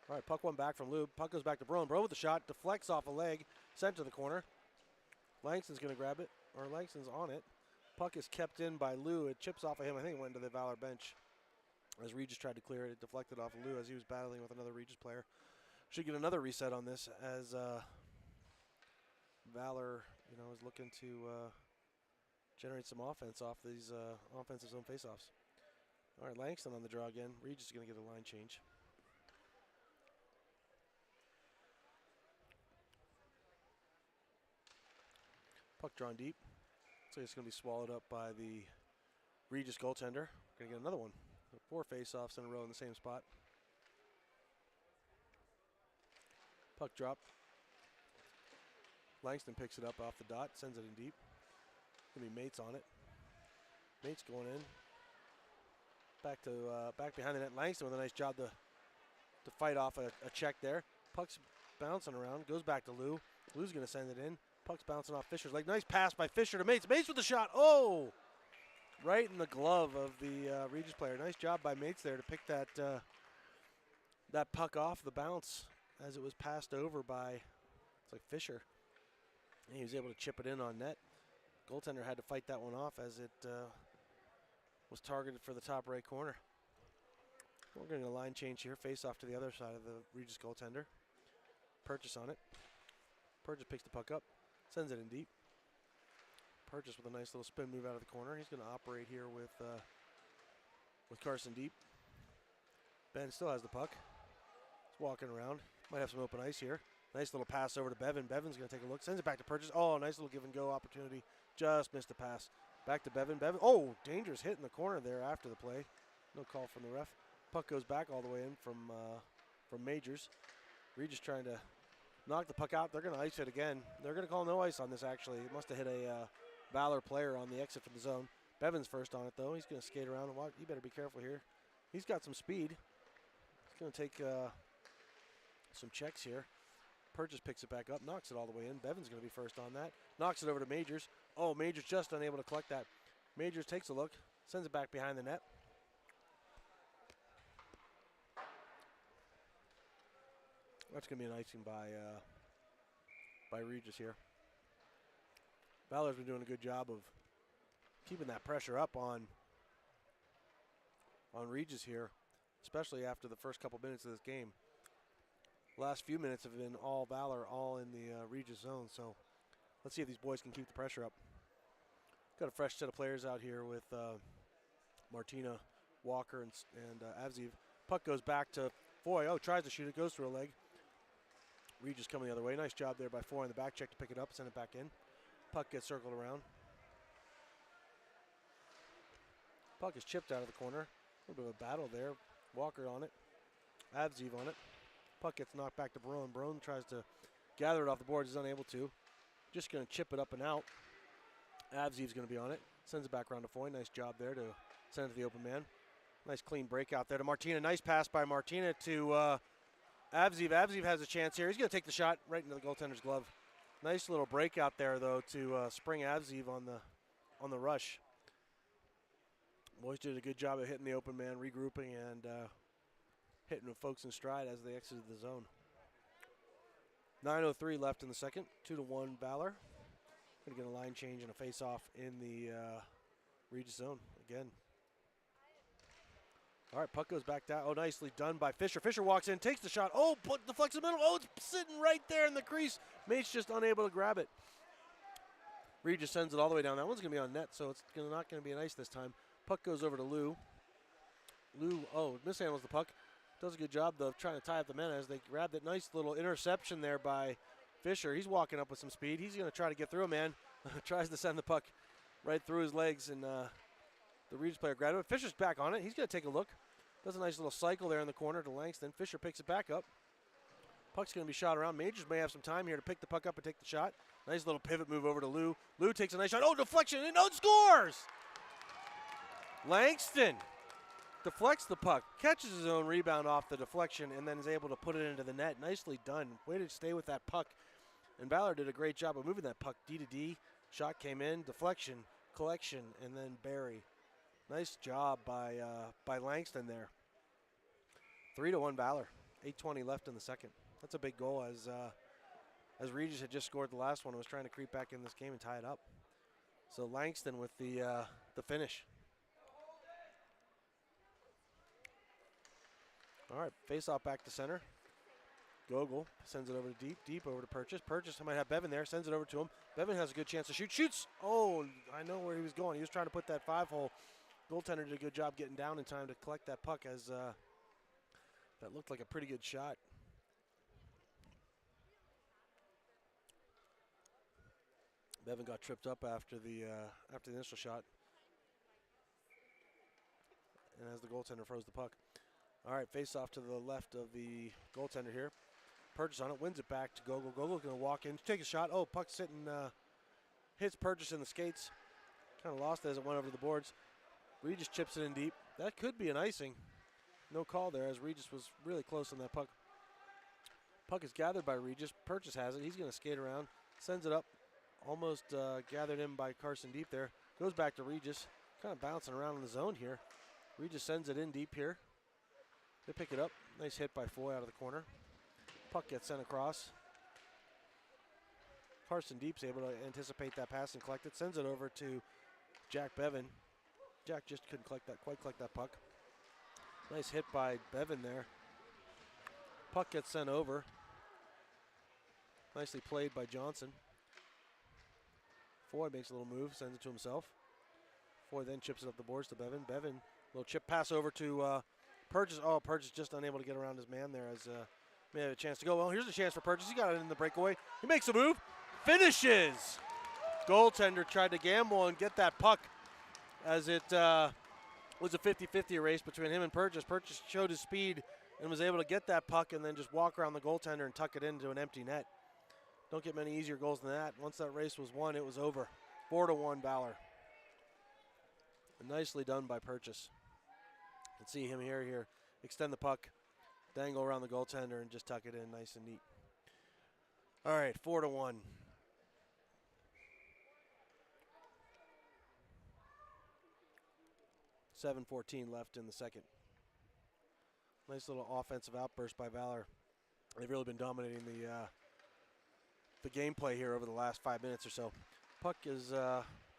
All right, puck one back from Lou. Puck goes back to Barone. Barone with the shot, deflects off a leg, sent to the corner. Langston's going to grab it, or Langston's on it. Puck is kept in by Lou. It chips off of him. I think it went to the Valor bench. As Regis tried to clear it, it deflected off of Lou as he was battling with another Regis player. Should get another reset on this as Valor, is looking to generate some offense off these offensive zone faceoffs. All right, Langston on the draw again. Regis is going to get a line change. Puck drawn deep. So it's going to be swallowed up by the Regis goaltender. Going to get another one. 4 faceoffs in a row in the same spot. Puck drop. Langston picks it up off the dot, sends it in deep. Going to be Mates on it. Mates going in. Back behind the net. Langston with a nice job to fight off a check there. Puck's bouncing around. Goes back to Lou. Lou's going to send it in. Puck's bouncing off Fisher's leg. Nice pass by Fisher to Mates. Mates with the shot. Oh! Right in the glove of the Regis player. Nice job by Mates there to pick that puck off the bounce as it was passed over by, it's like Fisher. And he was able to chip it in on net. Goaltender had to fight that one off as it was targeted for the top right corner. We're getting a line change here. Face off to the other side of the Regis goaltender. Purchase on it. Purchase picks the puck up. Sends it in deep. Purchase with a nice little spin move out of the corner. He's going to operate here with Carson Deep. Ben still has the puck. He's walking around. Might have some open ice here. Nice little pass over to Bevan. Bevan's going to take a look. Sends it back to Purchase. Oh, nice little give and go opportunity. Just missed the pass. Back to Bevan. Bevan. Oh, dangerous hit in the corner there after the play. No call from the ref. Puck goes back all the way in from Majors. Regis trying to knock the puck out. They're going to ice it again. They're going to call no ice on this, actually. It must have hit a Valor player on the exit from the zone. Bevan's first on it, though. He's going to skate around and walk. You better be careful here. He's got some speed. He's going to take some checks here. Purchase picks it back up, knocks it all the way in. Bevan's going to be first on that. Knocks it over to Majors. Oh, Majors just unable to collect that. Majors takes a look, sends it back behind the net. That's going to be an icing by Regis here. Valor's been doing a good job of keeping that pressure up on Regis here, especially after the first couple minutes of this game. Last few minutes have been all Valor, all in the Regis zone. So let's see if these boys can keep the pressure up. Got a fresh set of players out here with Martina, Walker, and Avziv. Puck goes back to Foy. Oh, tries to shoot it, goes through a leg. Regis coming the other way. Nice job there by Foy on the back check to pick it up, send it back in. Puck gets circled around. Puck is chipped out of the corner. A little bit of a battle there. Walker on it. Avziv on it. Puck gets knocked back to Barone. Barone tries to gather it off the boards. He's unable to. Just going to chip it up and out. Avziv's going to be on it. Sends it back around to Foy. Nice job there to send it to the open man. Nice clean breakout there to Martina. Nice pass by Martina to Avziv. Avziv has a chance here. He's going to take the shot right into the goaltender's glove. Nice little breakout there, though, to spring Avziv on the rush. Boys did a good job of hitting the open man, regrouping, and hitting the folks in stride as they exited the zone. 9:03 left in the second. 2-1 Valor. Going to get a line change and a face-off in the Regis zone again. All right, puck goes back down. Oh, nicely done by Fisher. Fisher walks in, takes the shot. Oh, put the flexibility. Oh, it's sitting right there in the crease. Mate's just unable to grab it. Regis sends it all the way down. That one's going to be on net, so it's not going to be an ice this time. Puck goes over to Lou. Lou, mishandles the puck. Does a good job of trying to tie up the men as they grab that nice little interception there by Fisher. He's walking up with some speed. He's going to try to get through a man. Tries to send the puck right through his legs, and the Regis player grabbed it. Fisher's back on it. He's going to take a look. Does a nice little cycle there in the corner to Langston. Fisher picks it back up. Puck's going to be shot around. Majors may have some time here to pick the puck up and take the shot. Nice little pivot move over to Lou. Lou takes a nice shot. Oh, deflection, and scores! Langston deflects the puck, catches his own rebound off the deflection, and then is able to put it into the net. Nicely done. Way to stay with that puck. And Valor did a great job of moving that puck D to D. Shot came in, deflection, collection, and then bury. Nice job by Langston there. 3-1 Valor. 8:20 left in the second. That's a big goal as Regis had just scored the last one and was trying to creep back in this game and tie it up. So Langston with the finish. All right, face-off back to center. Gogol sends it over to deep over to Purchase. Purchase might have Bevan there, sends it over to him. Bevan has a good chance to shoot. Shoots! Oh, I know where he was going. He was trying to put that 5-hole. Goaltender did a good job getting down in time to collect that puck as that looked like a pretty good shot. Bevan got tripped up after the initial shot. And as the goaltender froze the puck. All right, face off to the left of the goaltender here. Purchase on it, wins it back to Gogol. Gogol's going to walk in, take a shot. Oh, puck sitting, hits Purchase in the skates. Kind of lost it as it went over the boards. Regis chips it in deep. That could be an icing. No call there as Regis was really close on that puck. Puck is gathered by Regis. Purchase has it. He's going to skate around, sends it up. Almost gathered in by Carson deep there. Goes back to Regis. Kind of bouncing around in the zone here. Regis sends it in deep here. They pick it up. Nice hit by Foy out of the corner. Puck gets sent across. Carson Deep's able to anticipate that pass and collect it. Sends it over to Jack Bevan. Jack just couldn't quite collect that puck. Nice hit by Bevan there. Puck gets sent over. Nicely played by Johnson. Foy makes a little move, sends it to himself. Foy then chips it up the boards to Bevan. Bevan, little chip pass over to Purchase. Oh, Purchase just unable to get around his man there as may have a chance to go. Well, here's a chance for Purchase. He got it in the breakaway. He makes a move. Finishes. Goaltender tried to gamble and get that puck as it was a 50-50 race between him and Purchase. Purchase showed his speed and was able to get that puck and then just walk around the goaltender and tuck it into an empty net. Don't get many easier goals than that. Once that race was won, it was over. 4-1 Valor. And nicely done by Purchase. You can see him here. Extend the puck, dangle around the goaltender, and just tuck it in nice and neat. All right, 4-1. .7:14 left in the second. Nice little offensive outburst by Valor. They've really been dominating the gameplay here over the last 5 minutes or so. Puck is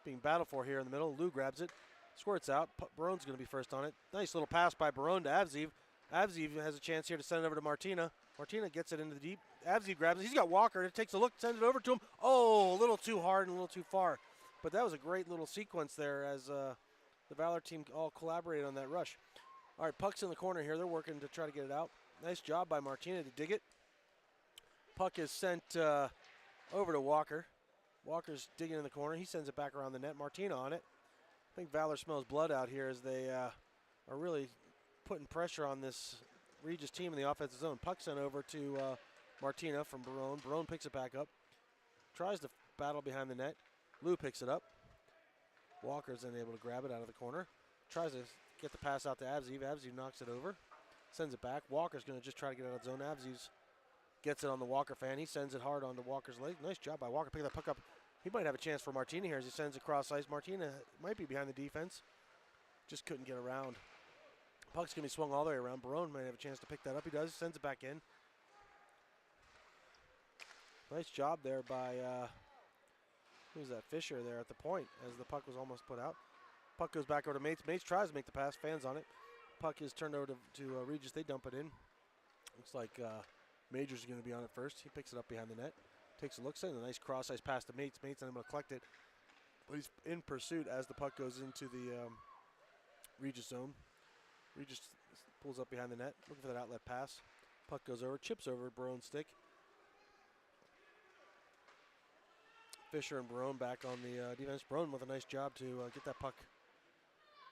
being battled for here in the middle. Lou grabs it, squirts out. Barone's going to be first on it. Nice little pass by Barone to Avziv. Avziv has a chance here to send it over to Martina. Martina gets it into the deep. Avziv grabs it. He's got Walker. It takes a look, sends it over to him. Oh, a little too hard and a little too far. But that was a great little sequence there as the Valor team all collaborated on that rush. All right, puck's in the corner here. They're working to try to get it out. Nice job by Martina to dig it. Puck is sent over to Walker. Walker's digging in the corner. He sends it back around the net. Martina on it. I think Valor smells blood out here as they are really putting pressure on this Regis team in the offensive zone. Puck sent over to Martina from Barone. Barone picks it back up. Tries to battle behind the net. Lou picks it up. Walker's then able to grab it out of the corner. Tries to get the pass out to Avziv. Avziv knocks it over. Sends it back. Walker's going to just try to get out of the zone. Avziv gets it on the Walker fan. He sends it hard onto Walker's leg. Nice job by Walker. Pick that puck up. He might have a chance for Martina here as he sends it across ice. Martina might be behind the defense. Just couldn't get around. Puck's going to be swung all the way around. Barone might have a chance to pick that up. He does. Sends it back in. Nice job there by, who's that, Fisher there at the point as the puck was almost put out. Puck goes back over to Mates. Mates tries to make the pass. Fans on it. Puck is turned over to Regis. They dump it in. Looks like Majors is going to be on it first. He picks it up behind the net. Takes a look. Sends a nice cross-ice pass to Mates. Mates unable to collect it. But he's in pursuit as the puck goes into the Regis zone. Regis pulls up behind the net. Looking for that outlet pass. Puck goes over. Chips over Barone's stick. Fisher and Barone back on the defense. Barone with a nice job to get that puck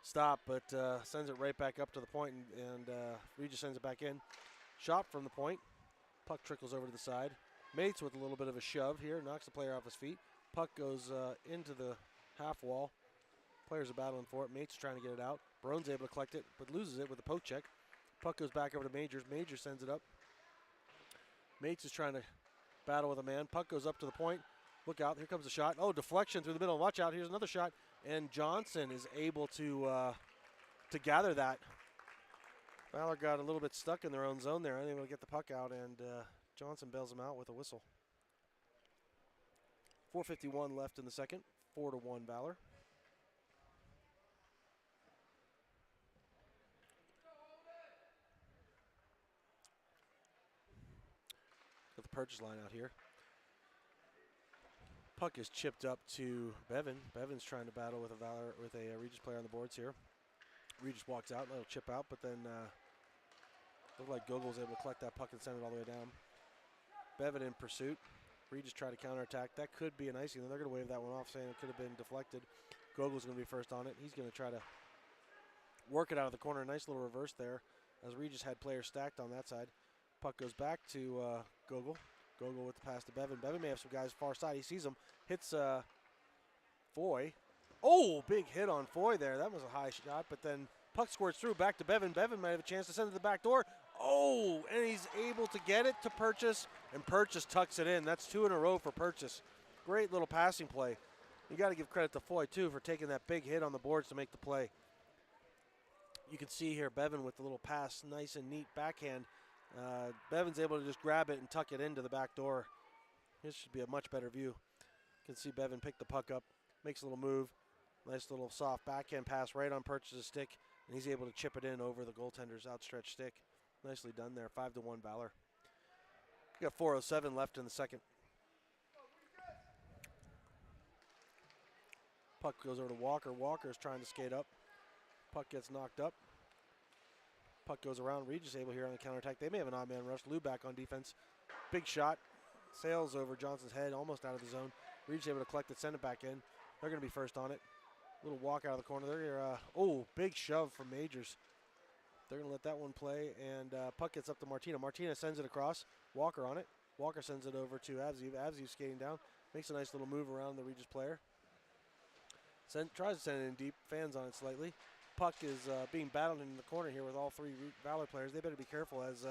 stopped, but sends it right back up to the point, and Regis sends it back in. Shot from the point. Puck trickles over to the side. Mates with a little bit of a shove here, knocks the player off his feet. Puck goes into the half wall. Players are battling for it. Mates trying to get it out. Barone's able to collect it, but loses it with a poke check. Puck goes back over to Majors. Majors sends it up. Mates is trying to battle with a man. Puck goes up to the point. Look out, here comes the shot. Oh, deflection through the middle. Watch out, here's another shot. And Johnson is able to gather that. Valor got a little bit stuck in their own zone there, unable to get the puck out, and Johnson bails them out with a whistle. 4:51 left in the second, 4-1 Valor. Got the purchase line out here. Puck is chipped up to Bevan. Bevan's trying to battle with a Regis player on the boards here. Regis walks out, let it chip out, but then looked like Gogol was able to collect that puck and send it all the way down. Bevan in pursuit. Regis try to counterattack. That could be an icing. They're going to wave that one off, saying it could have been deflected. Gogol's going to be first on it. He's going to try to work it out of the corner. Nice little reverse there as Regis had players stacked on that side. Puck goes back to Gogol. Gogol with the pass to Bevan. Bevan may have some guys far side. He sees him. Hits Foy. Oh, big hit on Foy there. That was a high shot, but then puck squirts through back to Bevan. Bevan might have a chance to send it to the back door. Oh, and he's able to get it to Purchase, and Purchase tucks it in. That's 2 in a row for Purchase. Great little passing play. You got to give credit to Foy, too, for taking that big hit on the boards to make the play. You can see here Bevan with the little pass, nice and neat backhand. Bevan's able to just grab it and tuck it into the back door. This should be a much better view. You can see Bevan pick the puck up, makes a little move. Nice little soft backhand pass right on Purchase's stick, and he's able to chip it in over the goaltender's outstretched stick. Nicely done there, 5-1 Valor. We got 4:07 left in the second. Puck goes over to Walker. Walker's trying to skate up. Puck gets knocked up. Puck goes around. Regis able here on the counterattack. They may have an odd man rush. Lou back on defense. Big shot. Sails over Johnson's head, almost out of the zone. Regis able to collect it, send it back in. They're going to be first on it. Little walk out of the corner. They're big shove from Majors. They're going to let that one play, and puck gets up to Martina. Martina sends it across. Walker on it. Walker sends it over to Avziv. Avziv skating down. Makes a nice little move around the Regis player. Tries to send it in deep. Fans on it slightly. Puck is being battled in the corner here with all three Valor players. They better be careful as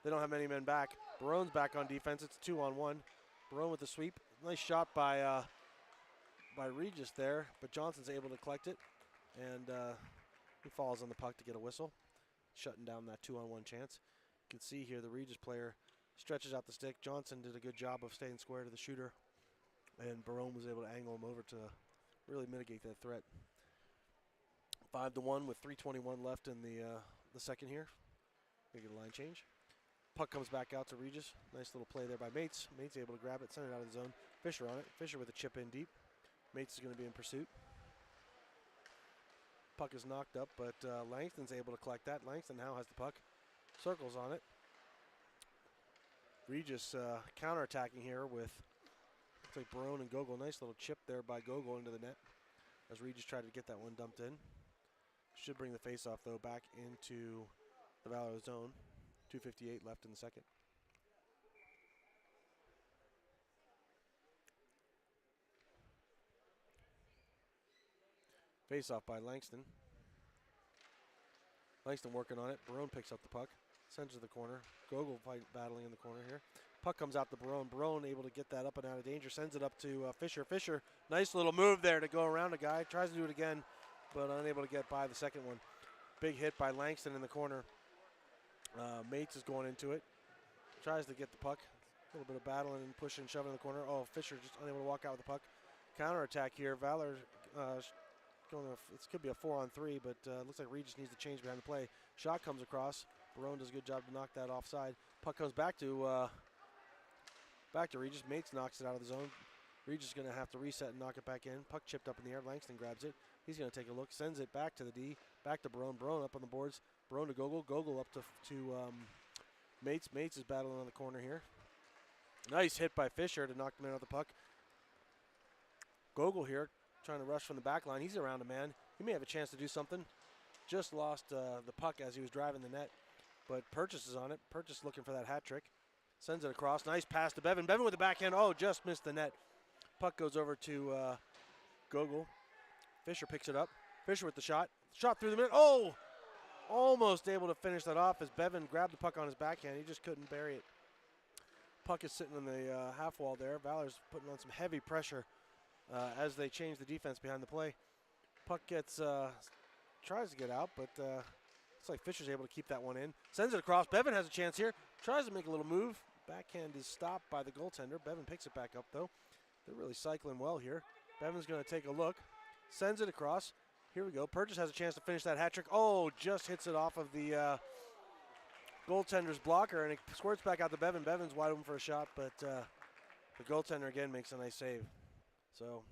they don't have many men back. Barone's back on defense. It's a 2-on-1. Barone with the sweep. Nice shot by Regis there, but Johnson's able to collect it, and he falls on the puck to get a whistle, shutting down that 2-on-1 chance. You can see here the Regis player stretches out the stick. Johnson did a good job of staying square to the shooter. and Barone was able to angle him over to really mitigate that threat. 5-1 with 3:21 left in the second here. Gonna get a line change. Puck comes back out to Regis. Nice little play there by Mates. Mates able to grab it, send it out of the zone. Fisher on it. Fisher with a chip in deep. Mates is going to be in pursuit. Puck is knocked up, but Langston's able to collect that. Langston now has the puck. Circles on it. Regis counterattacking here with, looks like Barone and Gogol. Nice little chip there by Gogol into the net as Regis tried to get that one dumped in. Should bring the faceoff, though, back into the Valor zone. 2:58 left in the second. Face-off by Langston. Langston working on it. Barone picks up the puck. Sends it to the corner. Gogol battling in the corner here. Puck comes out to Barone. Barone able to get that up and out of danger. Sends it up to Fisher. Fisher, nice little move there to go around a guy. Tries to do it again, but unable to get by the second one. Big hit by Langston in the corner. Mates is going into it. Tries to get the puck. A little bit of battling and pushing and shoving in the corner. Oh, Fisher just unable to walk out with the puck. Counterattack here. Valor going. It could be a 4-on-3, but looks like Regis needs to change behind the play. Shot comes across. Barone does a good job to knock that offside. Puck comes back to Regis. Mates knocks it out of the zone. Regis is going to have to reset and knock it back in. Puck chipped up in the air. Langston grabs it. He's going to take a look. Sends it back to the D. Back to Barone. Barone up on the boards. Barone to Gogol. Gogol up to Mates. Mates is battling on the corner here. Nice hit by Fisher to knock the man out of the puck. Gogol here trying to rush from the back line. He's around a man. He may have a chance to do something. Just lost the puck as he was driving the net. But Purchase is on it. Purchase looking for that hat trick. Sends it across. Nice pass to Bevan. Bevan with the backhand. Oh, just missed the net. Puck goes over to Gogol. Fisher picks it up. Fisher with the shot. Shot through the middle. Oh! Almost able to finish that off as Bevan grabbed the puck on his backhand. He just couldn't bury it. Puck is sitting on the half wall there. Valor's putting on some heavy pressure as they change the defense behind the play. Puck gets, tries to get out, but looks like Fisher's able to keep that one in. Sends it across. Bevan has a chance here. Tries to make a little move. Backhand is stopped by the goaltender. Bevan picks it back up, though. They're really cycling well here. Bevan's going to take a look. Sends it across. Here we go. Purchase has a chance to finish that hat trick. Oh, just hits it off of the goaltender's blocker, and it squirts back out to Bevan. Bevan's wide open for a shot, but the goaltender again makes a nice save. So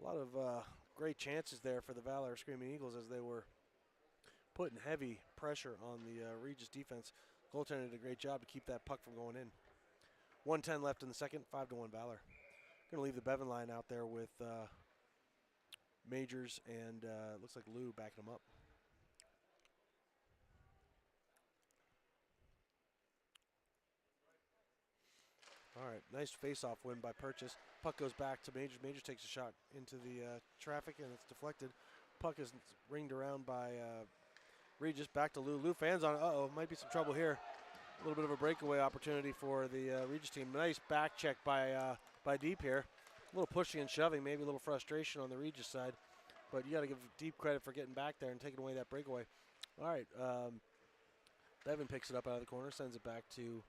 a lot of great chances there for the Valor Screaming Eagles as they were putting heavy pressure on the Regis defense. Goaltender did a great job to keep that puck from going in. 1:10 left in the second, 5-1 Valor. Going to leave the Bevan line out there with Majors and looks like Lou backing him up. All right, nice face-off win by Purchase. Puck goes back to Majors. Majors takes a shot into the traffic, and it's deflected. Puck is ringed around by Regis. Back to Lou. Lou fans on it. Uh-oh, might be some trouble here. A little bit of a breakaway opportunity for the Regis team. Nice back check by Deep here. A little pushing and shoving, maybe a little frustration on the Regis side. But you got to give Deep credit for getting back there and taking away that breakaway. All right, Bevan picks it up out of the corner, sends it back to,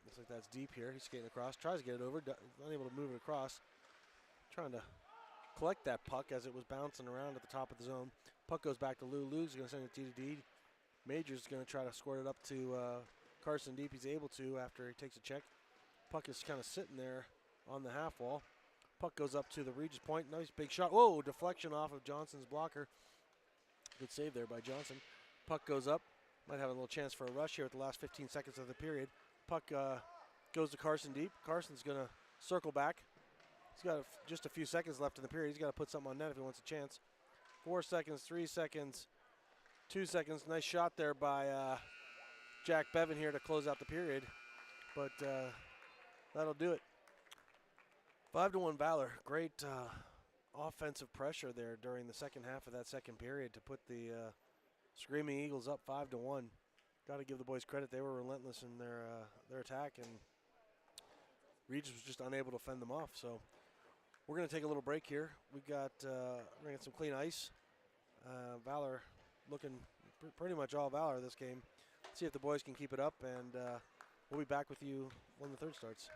looks like that's Deep here. He's skating across, tries to get it over, unable to move it across. Trying to collect that puck as it was bouncing around at the top of the zone. Puck goes back to Lou. Lou's going to send it D to D. Major's going to try to squirt it up to Carson Deep. He's able to after he takes a check. Puck is kind of sitting there on the half wall. Puck goes up to the Regis point. Nice big shot. Whoa, deflection off of Johnson's blocker. Good save there by Johnson. Puck goes up. Might have a little chance for a rush here at the last 15 seconds of the period. Puck goes to Carson Deep. Carson's going to circle back. He's got just a few seconds left in the period. He's got to put something on net if he wants a chance. 4 seconds, 3 seconds, 2 seconds. Nice shot there by Jack Bevan here to close out the period. But that'll do it. 5-1 Valor. Great offensive pressure there during the second half of that second period to put the Screaming Eagles up 5-1. Got to give the boys credit. They were relentless in their attack, and Regis was just unable to fend them off. So we're going to take a little break here. We're going to get some clean ice. Valor looking pretty much all Valor this game. See if the boys can keep it up, and we'll be back with you when the third starts.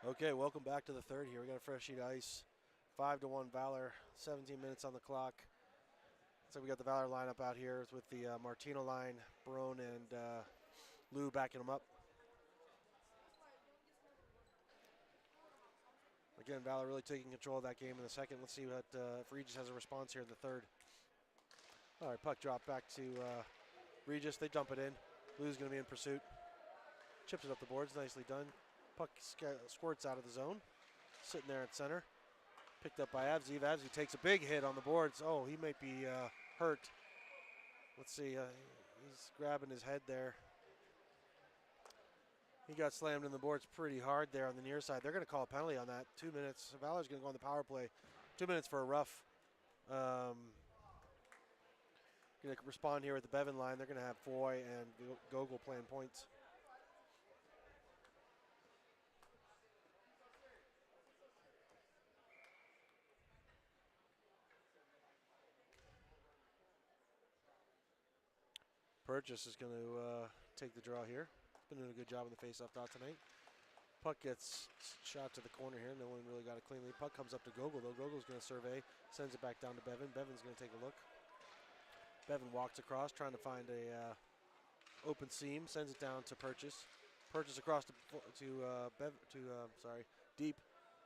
Okay, welcome back to the third here. We got a fresh sheet of ice. 5-1 Valor, 17 minutes on the clock. So we got the Valor lineup out here with the Martino line, Barone and Lou backing them up. Again, Valor really taking control of that game in the second. Let's see what if Regis has a response here in the third. All right, puck drop back to Regis. They dump it in. Lou's going to be in pursuit. Chips it up the boards. Nicely done. Puck squirts out of the zone. Sitting there at center. Picked up by Avziv. Avziv takes a big hit on the boards. Oh, he might be hurt. Let's see. He's grabbing his head there. He got slammed in the boards pretty hard there on the near side. They're going to call a penalty on that. 2 minutes. Valor's going to go on the power play. 2 minutes for a rough. Going to respond here with the Bevan line. They're going to have Foy and Gogol playing points. Purchase is going to take the draw here. Been doing a good job in the face-off dot tonight. Puck gets shot to the corner here. No one really got it cleanly. Puck comes up to Gogol, though. Gogol's going to survey, sends it back down to Bevan. Bevan's going to take a look. Bevan walks across, trying to find a open seam, sends it down to Purchase. Purchase across to Deep.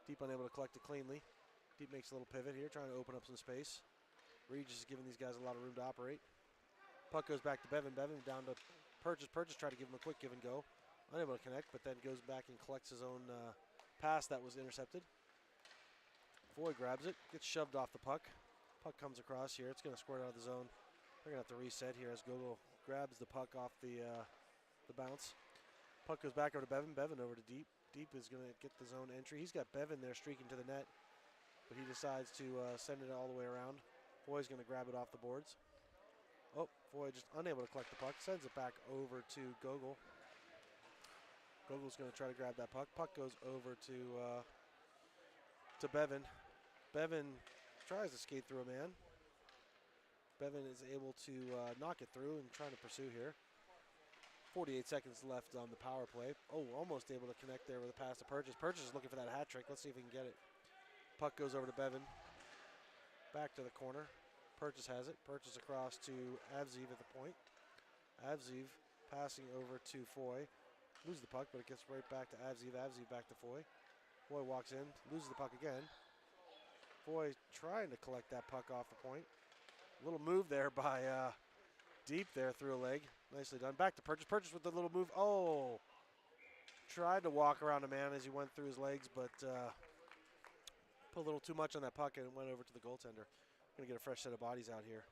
Deep unable to collect it cleanly. Deep makes a little pivot here, trying to open up some space. Regis is giving these guys a lot of room to operate. Puck goes back to Bevan. Bevan down to Purchase. Purchase tried to give him a quick give and go. Unable to connect, but then goes back and collects his own pass that was intercepted. Foy grabs it, gets shoved off the puck. Puck comes across here. It's going to squirt out of the zone. They're going to have to reset here as Gogol grabs the puck off the bounce. Puck goes back over to Bevan. Bevan over to Deep. Deep is going to get the zone entry. He's got Bevan there streaking to the net, but he decides to send it all the way around. Foy's going to grab it off the boards. Oh, Foy just unable to collect the puck. Sends it back over to Gogol. Gogol's going to try to grab that puck. Puck goes over to Bevan. Bevan tries to skate through a man. Bevan is able to knock it through and trying to pursue here. 48 seconds left on the power play. Oh, almost able to connect there with a pass to Purchase. Purchase is looking for that hat trick. Let's see if he can get it. Puck goes over to Bevan. Back to the corner. Purchase has it. Purchase across to Avziv at the point. Avziv passing over to Foy. Loses the puck, but it gets right back to Avziv. Avziv back to Foy. Foy walks in, loses the puck again. Foy trying to collect that puck off the point. Little move there by Deep there through a leg. Nicely done. Back to Purchase. Purchase with the little move. Oh! Tried to walk around a man as he went through his legs, but put a little too much on that puck and it went over to the goaltender. Going to get a fresh set of bodies out here.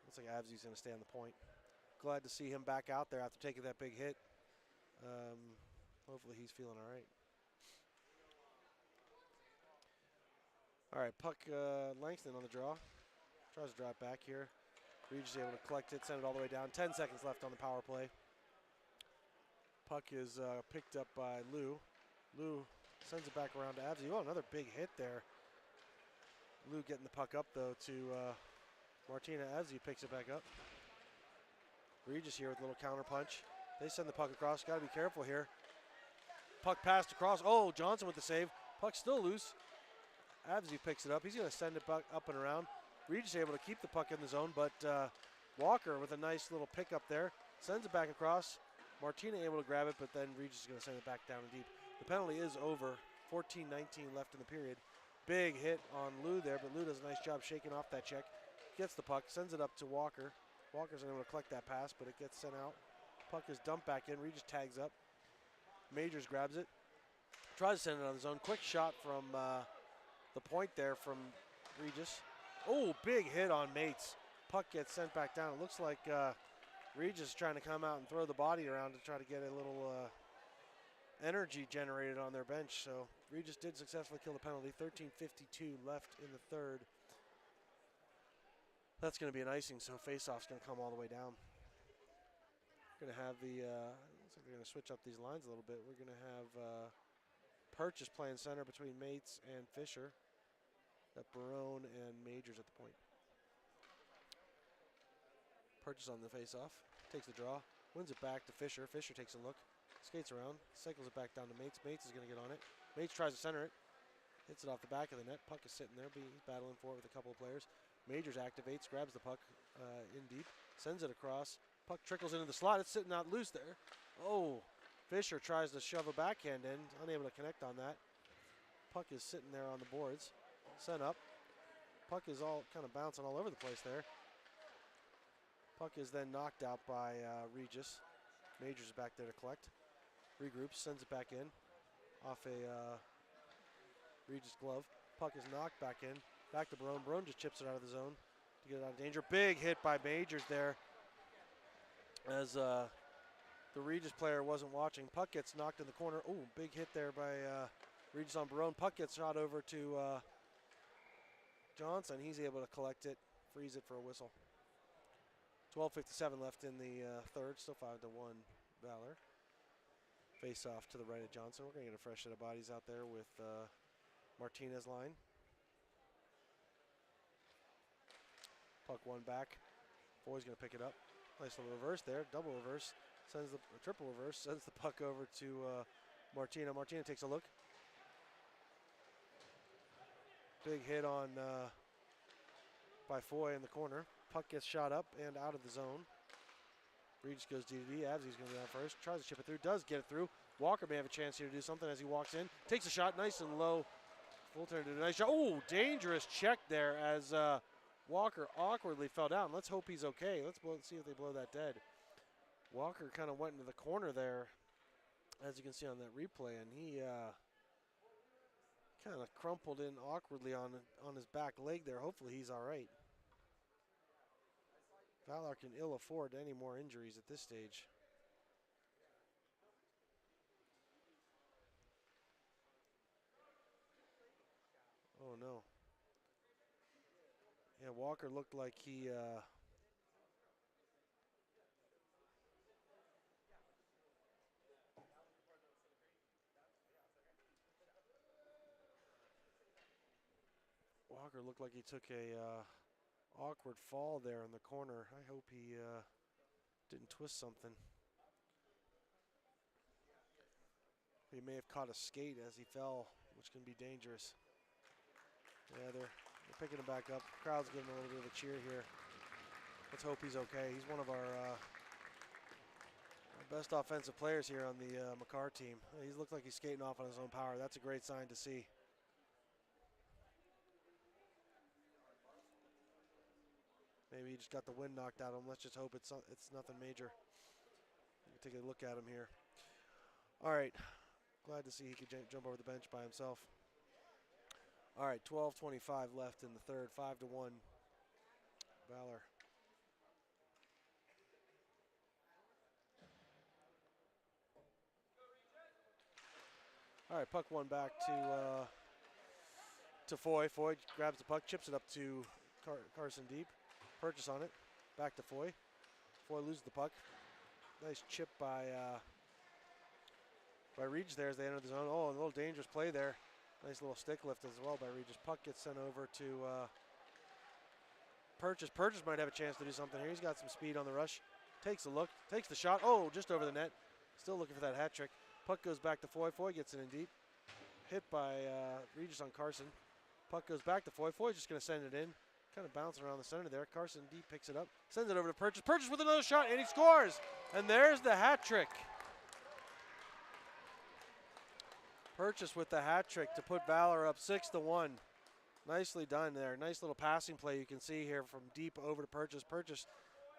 Looks like Avziv's going to stay on the point. Glad to see him back out there after taking that big hit. Hopefully he's feeling all right. All right, puck Langston on the draw. Tries to draw it back here. Regis able to collect it, send it all the way down. 10 seconds left on the power play. Puck is picked up by Lou. Lou sends it back around to Avzi. Oh, another big hit there. Lou getting the puck up, though, to Martina. Avzi picks it back up. Regis here with a little counter punch. They send the puck across. Got to be careful here. Puck passed across. Oh, Johnson with the save. Puck still loose. Avzi picks it up. He's going to send it back up and around. Regis able to keep the puck in the zone, but Walker with a nice little pickup there. Sends it back across. Martina able to grab it, but then Regis is going to send it back down and deep. The penalty is over. 14-19 left in the period. Big hit on Lou there, but Lou does a nice job shaking off that check. Gets the puck, sends it up to Walker. Walker's unable to collect that pass, but it gets sent out. Puck is dumped back in. Regis tags up. Majors grabs it. Tries to send it on his own. Quick shot from the point there from Regis. Oh, big hit on Mates. Puck gets sent back down. It looks like Regis is trying to come out and throw the body around to try to get a little energy generated on their bench. So Regis did successfully kill the penalty. 13:52 left in the third. That's going to be an icing, so face-off's going to come all the way down. Going to have the, looks like they're going to switch up these lines a little bit. We're going to have Purchase playing center between Mates and Fisher. Got Barone and Majors at the point. Purchase on the face-off. Takes the draw. Wins it back to Fisher. Fisher takes a look. Skates around, cycles it back down to Mates. Mates is going to get on it. Mates tries to center it. Hits it off the back of the net. Puck is sitting there. He's battling for it with a couple of players. Majors activates, grabs the puck in deep, sends it across. Puck trickles into the slot. It's sitting out loose there. Oh, Fisher tries to shove a backhand in. Unable to connect on that. Puck is sitting there on the boards. Sent up. Puck is all kind of bouncing all over the place there. Puck is then knocked out by Regis. Majors is back there to collect. Regroups, sends it back in. Off a Regis glove. Puck is knocked back in. Back to Barone. Barone just chips it out of the zone to get it out of danger. Big hit by Majors there as the Regis player wasn't watching. Puck gets knocked in the corner. Oh, big hit there by Regis on Barone. Puck gets shot over to Johnson. He's able to collect it, freeze it for a whistle. 12:57 left in the third. Still 5-1 Valor. Face off to the right of Johnson. We're going to get a fresh set of bodies out there with Martinez line. Puck one back. Foy's going to pick it up. Nice little reverse there. Double reverse. Sends the triple reverse. Sends the puck over to Martina. Martina takes a look. Big hit on by Foy in the corner. Puck gets shot up and out of the zone. Regis goes DD. Absey's going to be down first. Tries to chip it through. Does get it through. Walker may have a chance here to do something as he walks in. Takes a shot nice and low. Full turn to a nice shot. Oh, dangerous check there as Walker awkwardly fell down. Let's hope he's okay. Let's see if they blow that dead. Walker kind of went into the corner there, as you can see on that replay, and he kind of crumpled in awkwardly on his back leg there. Hopefully he's all right. Valor can ill afford any more injuries at this stage. Oh no. Yeah, Walker looked like he Walker looked like he took a awkward fall there in the corner. I hope he didn't twist something. He may have caught a skate as he fell, which can be dangerous. Yeah, they're picking him back up. Crowd's giving him a little bit of a cheer here. Let's hope he's okay. He's one of our best offensive players here on the Makar team. He looks like he's skating off on his own power. That's a great sign to see. Maybe he just got the wind knocked out of him. Let's just hope it's nothing major. Take a look at him here. All right. Glad to see he could jump over the bench by himself. All right, 12:25 left in the third. 5-1 Valor. All right, puck one back to Foy. Foy grabs the puck, chips it up to Carson deep. Purchase on it. Back to Foy. Foy loses the puck. Nice chip by Regis there as they enter the zone. Oh, a little dangerous play there. Nice little stick lift as well by Regis. Puck gets sent over to Purchase. Purchase might have a chance to do something here. He's got some speed on the rush. Takes a look. Takes the shot. Oh, just over the net. Still looking for that hat trick. Puck goes back to Foy. Foy gets it in deep. Hit by Regis on Carson. Puck goes back to Foy. Foy's just going to send it in. Kind of bouncing around the center there. Carson deep picks it up. Sends it over to Purchase. Purchase with another shot, and he scores. And there's the hat trick. Purchase with the hat trick to put Valor up 6-1. Nicely done there. Nice little passing play you can see here from deep over to Purchase. Purchase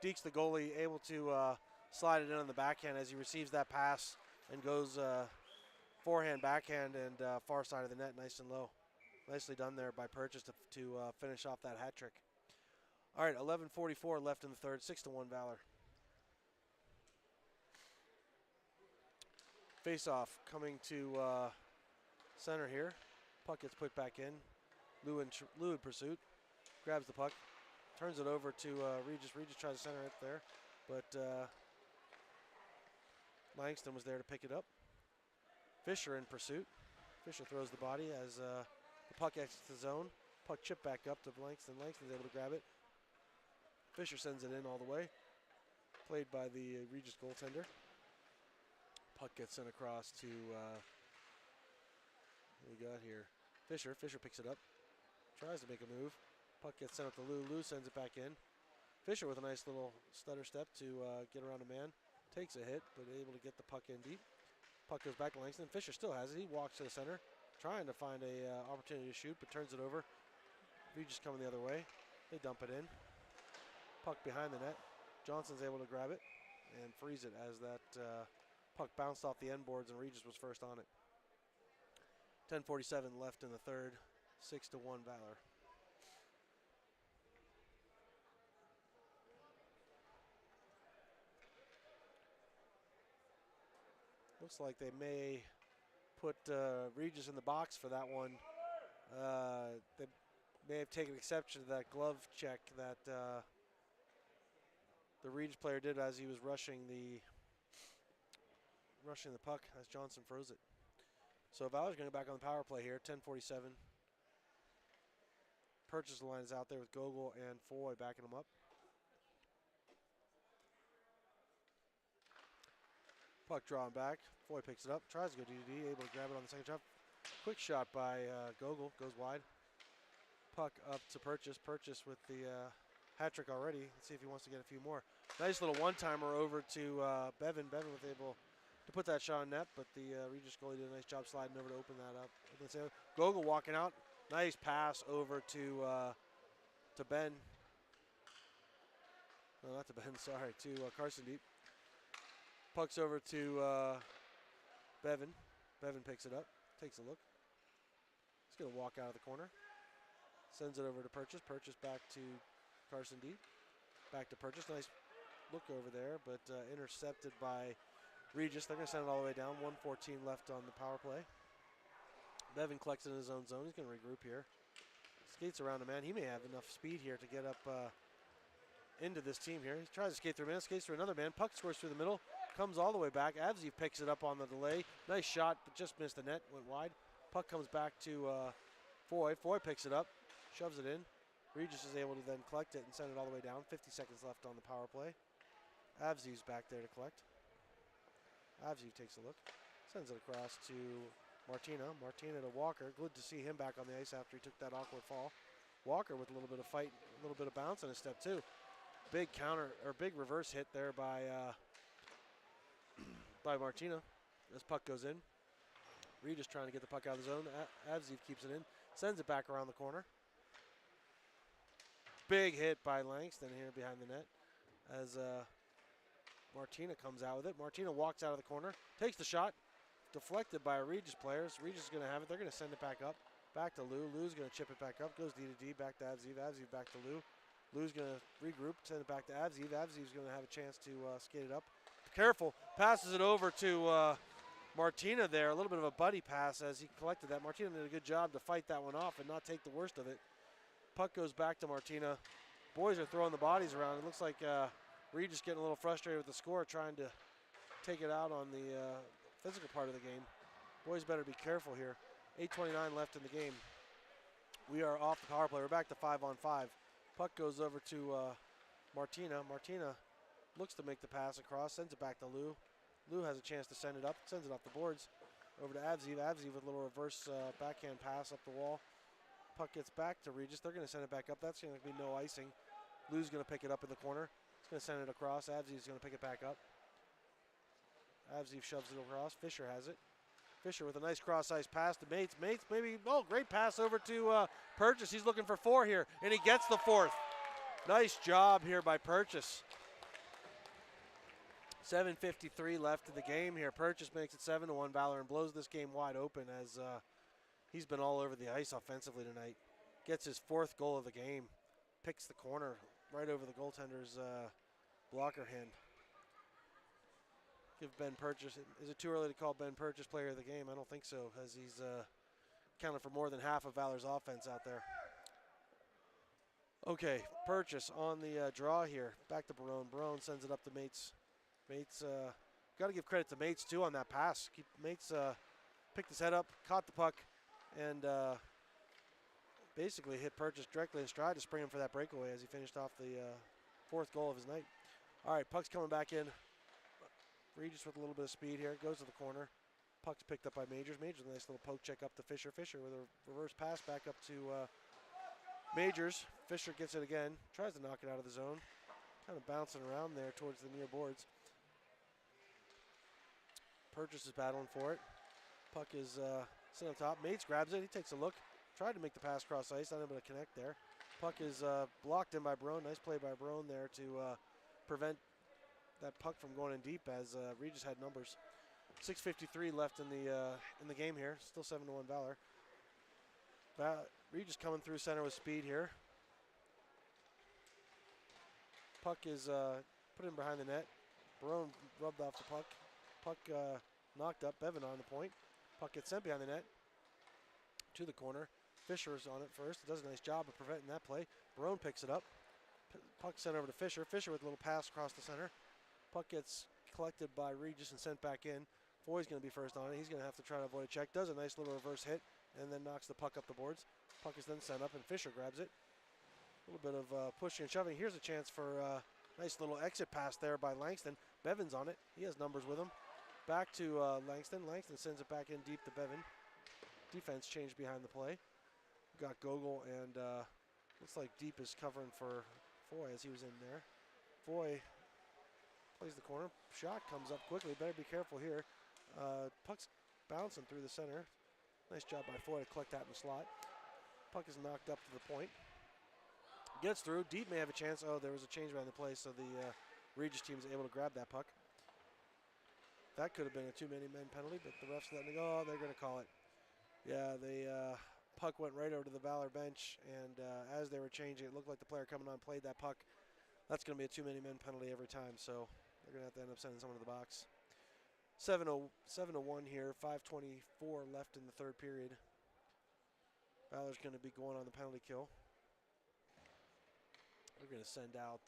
dekes the goalie, able to slide it in on the backhand as he receives that pass and goes forehand, backhand, and far side of the net, nice and low. Nicely done there by Purchase to finish off that hat trick. All right, 11:44 left in the third, 6-1 Valor. Face-off coming to center here. Puck gets put back in. Lou in pursuit. Grabs the puck. Turns it over to Regis. Regis tries to center it there. But Langston was there to pick it up. Fisher in pursuit. Fisher throws the body as the puck exits the zone. Puck chipped back up to Langston. Langston's able to grab it. Fisher sends it in all the way. Played by the Regis goaltender. Puck gets sent across to, what we got here? Fisher. Fisher picks it up. Tries to make a move. Puck gets sent up to Lou. Lou sends it back in. Fisher with a nice little stutter step to get around a man. Takes a hit, but able to get the puck in deep. Puck goes back to Langston. Fisher still has it. He walks to the center, trying to find a opportunity to shoot, but turns it over. Regis coming the other way. They dump it in. Puck behind the net. Johnson's able to grab it and freeze it as that puck bounced off the end boards and Regis was first on it. 10:47 left in the third. 6-1 Valor. Looks like they may put Regis in the box for that one. They may have taken exception to that glove check that the Regis player did as he was rushing the puck as Johnson froze it. So Valor's going to go back on the power play here. 10:47. Purchase line is out there with Gogol and Foy backing them up. Puck drawing back. Foy picks it up, tries to go DDD, able to grab it on the second shot. Quick shot by Gogol, goes wide. Puck up to Purchase. Purchase with the hat trick already. Let's see if he wants to get a few more. Nice little one-timer over to Bevan. Bevan was able to put that shot on net, but the Regis goalie did a nice job sliding over to open that up. Gogol walking out. Nice pass over to Ben. No, not to Ben, sorry, to Carson Deep. Puck's over to Bevan. Bevan picks it up, takes a look. He's going to walk out of the corner. Sends it over to Purchase. Purchase back to Carson Deep. Back to Purchase. Nice look over there, but intercepted by Regis. They're going to send it all the way down. 1:14 left on the power play. Bevan collects in his own zone. He's going to regroup here. Skates around a man. He may have enough speed here to get up into this team here. He tries to skate through a man, skates through another man. Puck scores through the middle. Comes all the way back. Avzi picks it up on the delay. Nice shot, but just missed the net. Went wide. Puck comes back to Foy. Foy picks it up. Shoves it in. Regis is able to then collect it and send it all the way down. 50 seconds left on the power play. Avzi's back there to collect. Avzi takes a look. Sends it across to Martina. Martina to Walker. Good to see him back on the ice after he took that awkward fall. Walker with a little bit of fight, a little bit of bounce on his step too. Big counter, or big reverse hit there by Martina as puck goes in. Regis trying to get the puck out of the zone. Avzi keeps it in. Sends it back around the corner. Big hit by Langston here behind the net as Martina comes out with it. Martina walks out of the corner, takes the shot, deflected by a Regis player. Regis is going to have it. They're going to send it back up. Back to Lou. Lou's going to chip it back up. Goes D to D. Back to Avzi. Avzi back to Lou. Lou's going to regroup. Send it back to Avzi. Avzi's going to have a chance to skate it up. Careful. Passes it over to Martina there. A little bit of a buddy pass as he collected that. Martina did a good job to fight that one off and not take the worst of it. Puck goes back to Martina. Boys are throwing the bodies around. It looks like Regis getting a little frustrated with the score, trying to take it out on the physical part of the game. Boys better be careful here. 8:29 left in the game. We are off the power play. We're back to 5-on-5. Puck goes over to Martina. Martina looks to make the pass across, sends it back to Lou. Lou has a chance to send it up, sends it off the boards. Over to Avzi. Avzi with a little reverse backhand pass up the wall. Puck gets back to Regis. They're going to send it back up. That's going to be no icing. Lou's going to pick it up in the corner. He's going to send it across. Avzi's going to pick it back up. Avzi shoves it across. Fisher has it. Fisher with a nice cross-ice pass to Mates. Mates maybe, great pass over to Purchase. He's looking for 4 here, and he gets the 4th. Nice job here by Purchase. 7:53 left in the game here. Purchase makes it 7-1 Valor and blows this game wide open as he's been all over the ice offensively tonight. Gets his 4th goal of the game. Picks the corner right over the goaltender's blocker hand. Give Ben Purchase, is it too early to call Ben Purchase player of the game? I don't think so, as he's counted for more than half of Valor's offense out there. Okay, Purchase on the draw here. Back to Barone. Barone sends it up to Mates. Mates, got to give credit to Mates too on that pass. Mates picked his head up, caught the puck, and basically hit Purchase directly in stride to spring him for that breakaway as he finished off the 4th goal of his night. All right, puck's coming back in. Regis with a little bit of speed here. Goes to the corner. Puck's picked up by Majors. Majors, a nice little poke check up to Fisher. Fisher with a reverse pass back up to Majors. Fisher gets it again. Tries to knock it out of the zone. Kind of bouncing around there towards the near boards. Purchase is battling for it. Puck is sitting on top. Mates grabs it. He takes a look. Tried to make the pass cross ice. Not able to connect there. Puck is blocked in by Barone. Nice play by Barone there to prevent that puck from going in deep as Regis had numbers. 6:53 left in the game here. Still 7-1 Valor. Regis coming through center with speed here. Puck is put in behind the net. Barone rubbed off the puck. Puck knocked up. Bevan on the point. Puck gets sent behind the net to the corner. Fisher's on it first. Does a nice job of preventing that play. Barone picks it up. Puck sent over to Fisher. Fisher with a little pass across the center. Puck gets collected by Regis and sent back in. Foy's going to be first on it. He's going to have to try to avoid a check. Does a nice little reverse hit and then knocks the puck up the boards. Puck is then sent up and Fisher grabs it. A little bit of pushing and shoving. Here's a chance for a nice little exit pass there by Langston. Bevan's on it. He has numbers with him. Back to Langston. Langston sends it back in deep to Bevan. Defense changed behind the play. We've got Gogol and looks like Deep is covering for Foy as he was in there. Foy plays the corner. Shot comes up quickly. Better be careful here. Puck's bouncing through the center. Nice job by Foy to collect that in the slot. Puck is knocked up to the point. Gets through. Deep may have a chance. Oh, there was a change behind the play, so the Regis team is able to grab that puck. That could have been a too many men penalty, but the refs letting it go. Oh, they're going to call it. Yeah, the puck went right over to the Valor bench, and as they were changing, it looked like the player coming on played that puck. That's going to be a too many men penalty every time, so they're going to have to end up sending someone to the box. 7-1 here, 5:24 left in the third period. Valor's going to be going on the penalty kill. We're going to send out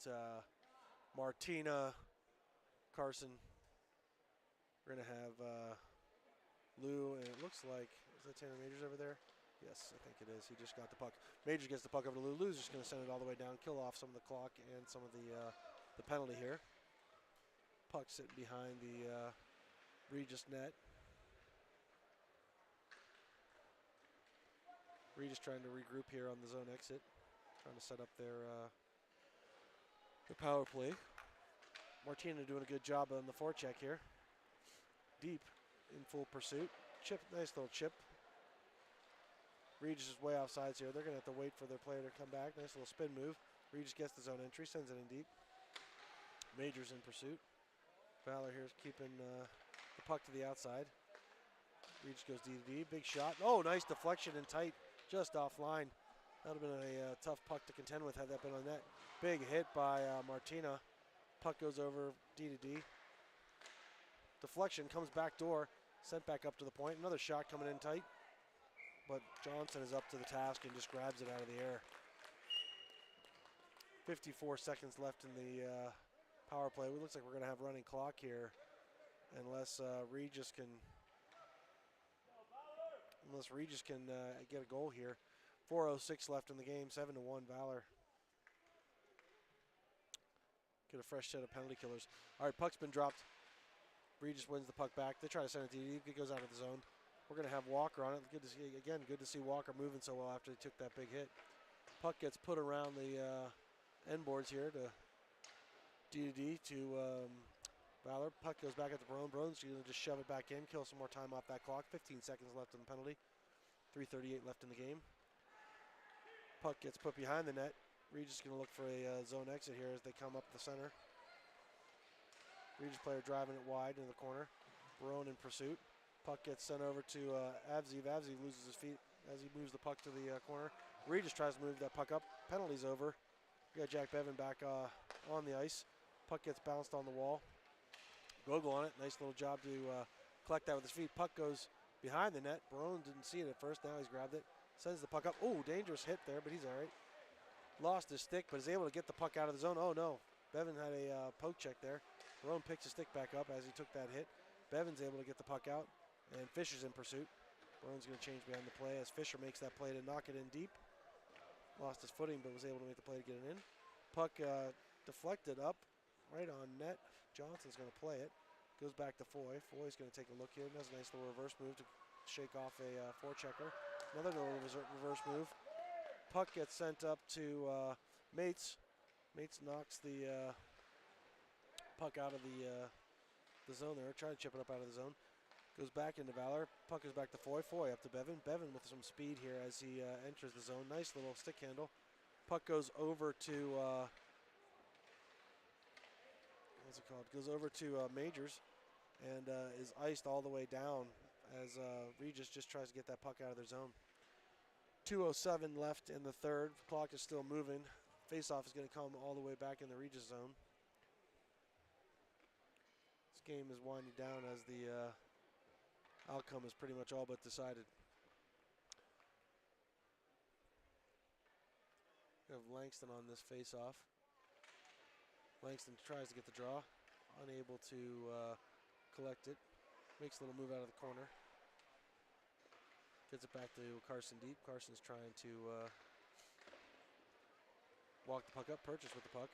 Martina, Carson. We're going to have Lou, and it looks like, is that Tanner Majors over there? Yes, I think it is. He just got the puck. Majors gets the puck over to Lou. Lou's just going to send it all the way down, kill off some of the clock and some of the penalty here. Puck sitting behind the Regis net. Regis trying to regroup here on the zone exit, trying to set up their power play. Martina doing a good job on the forecheck here. Deep in full pursuit. Chip, nice little chip. Regis is way off sides here. They're going to have to wait for their player to come back. Nice little spin move. Regis gets the zone entry, sends it in deep. Majors in pursuit. Valor here is keeping the puck to the outside. Regis goes D to D. Big shot. Oh, nice deflection and tight. Just offline. That would have been a tough puck to contend with had that been on net. Big hit by Martina. Puck goes over D to D. Deflection comes back door. Sent back up to the point. Another shot coming in tight. But Johnson is up to the task and just grabs it out of the air. 54 seconds left in the power play. It looks like we're going to have running clock here unless Regis can get a goal here. 4:06 left in the game. 7-1 Valor. Get a fresh set of penalty killers. All right, puck's been dropped. Regis wins the puck back. They try to send it to you. It goes out of the zone. We're going to have Walker on it. Good to see Walker moving so well after he took that big hit. Puck gets put around the end boards here to D to Valor. Puck goes back at the Barone. Barone's going to just shove it back in, kill some more time off that clock. 15 seconds left in the penalty. 3:38 left in the game. Puck gets put behind the net. Regis going to look for a zone exit here as they come up the center. Regis player driving it wide into the corner. Barone in pursuit. Puck gets sent over to Avziv. Avziv loses his feet as he moves the puck to the corner. Regis tries to move that puck up. Penalty's over. We got Jack Bevan back on the ice. Puck gets bounced on the wall. Gogol on it. Nice little job to collect that with his feet. Puck goes behind the net. Barone didn't see it at first. Now he's grabbed it. Sends the puck up. Oh, dangerous hit there, but he's all right. Lost his stick, but is able to get the puck out of the zone. Oh, no. Bevan had a poke check there. Barone picks his stick back up as he took that hit. Bevan's able to get the puck out, and Fisher's in pursuit. Barone's going to change behind the play as Fisher makes that play to knock it in deep. Lost his footing, but was able to make the play to get it in. Puck deflected up, right on net. Johnson's going to play it. Goes back to Foy. Foy's going to take a look here. Does a nice little reverse move to shake off a forechecker. Another little reverse move. Puck gets sent up to Mates. Mates knocks the puck out of the zone there. Trying to chip it up out of the zone. Goes back into Valor. Puck is back to Foy. Foy up to Bevan. Bevan with some speed here as he enters the zone. Nice little stick handle. Puck goes over to, what's it called? Goes over to Majors and is iced all the way down as Regis just tries to get that puck out of their zone. 2:07 left in the third. Clock is still moving. Faceoff is going to come all the way back in the Regis zone. This game is winding down as the outcome is pretty much all but decided. We have Langston on this face-off. Langston tries to get the draw, unable to collect it. Makes a little move out of the corner. Gets it back to Carson deep. Carson's trying to walk the puck up. Purchase with the puck.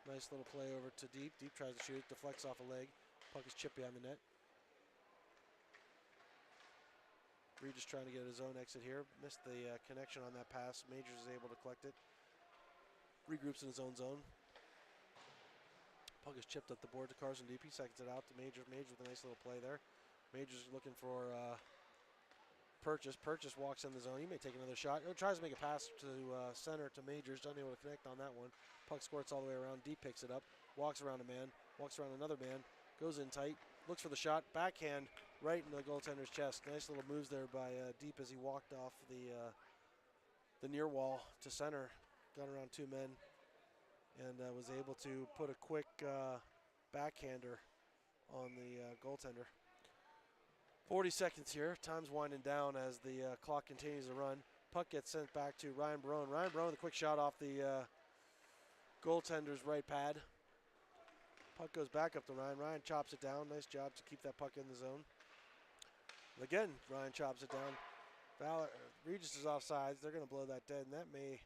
Nice little play over to deep. Deep tries to shoot it, deflects off a leg. Puck is chipped behind the net. Regis trying to get his own exit here. Missed the connection on that pass. Majors is able to collect it. Regroups in his own zone. Puck is chipped up the board to Carson deep. He seconds it out to Majors. Majors with a nice little play there. Majors is looking for Purchase. Purchase walks in the zone. He may take another shot. He tries to make a pass to center to Majors. Doesn't able to connect on that one. Puck squirts all the way around. Deep picks it up. Walks around a man. Walks around another man. Goes in tight. Looks for the shot. Backhand right in the goaltender's chest. Nice little moves there by Deep as he walked off the near wall to center. Got around two men and was able to put a quick backhander on the goaltender. 40 seconds here. Time's winding down as the clock continues to run. Puck gets sent back to Ryan Barone. Ryan Barone with a quick shot off the goaltender's right pad. Puck goes back up to Ryan. Ryan chops it down. Nice job to keep that puck in the zone. Again, Ryan chops it down. Regis is offsides. They're going to blow that dead, and that may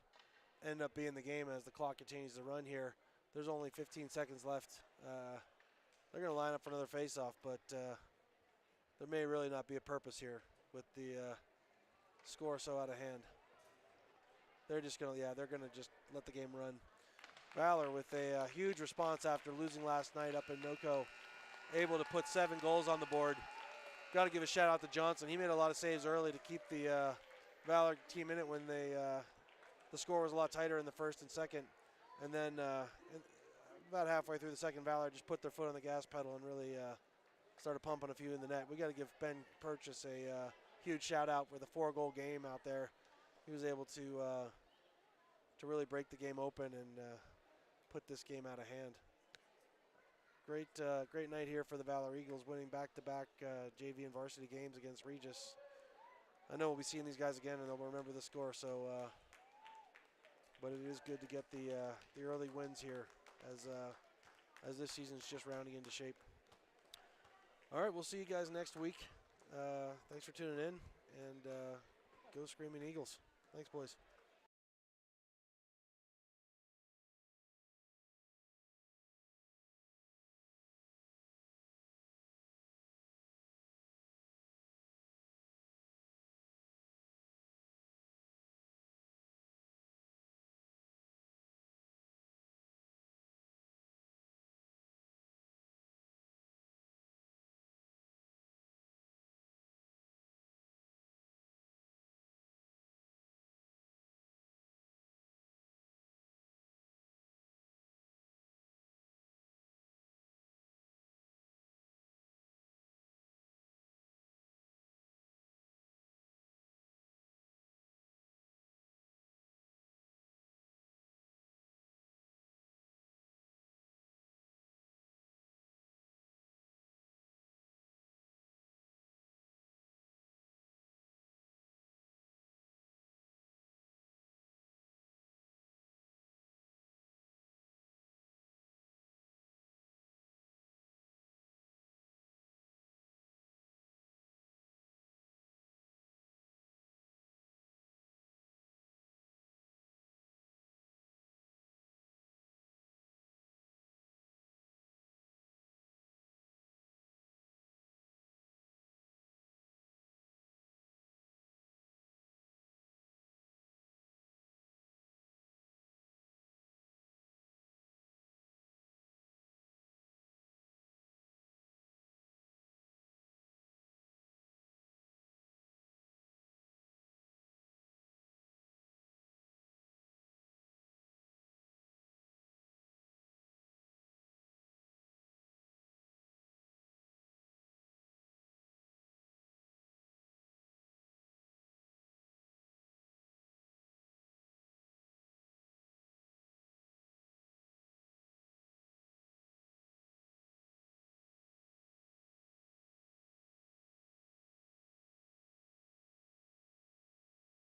end up being the game as the clock continues to run here. There's only 15 seconds left. They're going to line up for another faceoff, but there may really not be a purpose here with the score so out of hand. They're just going to, they're going to just let the game run. Valor with a huge response after losing last night up in NoCo. Able to put 7 goals on the board. Got to give a shout out to Johnson. He made a lot of saves early to keep the Valor team in it when the score was a lot tighter in the first and second. And then about halfway through the second, Valor just put their foot on the gas pedal and really started pumping a few in the net. We got to give Ben Purchase a huge shout out with a 4-goal game out there. He was able to really break the game open and put this game out of hand. Great night here for the Valor Eagles, winning back-to-back JV and varsity games against Regis. I know we'll be seeing these guys again, and they'll remember the score. So, but it is good to get the early wins here as this season's just rounding into shape. All right, we'll see you guys next week. Thanks for tuning in, and go Screaming Eagles. Thanks, boys.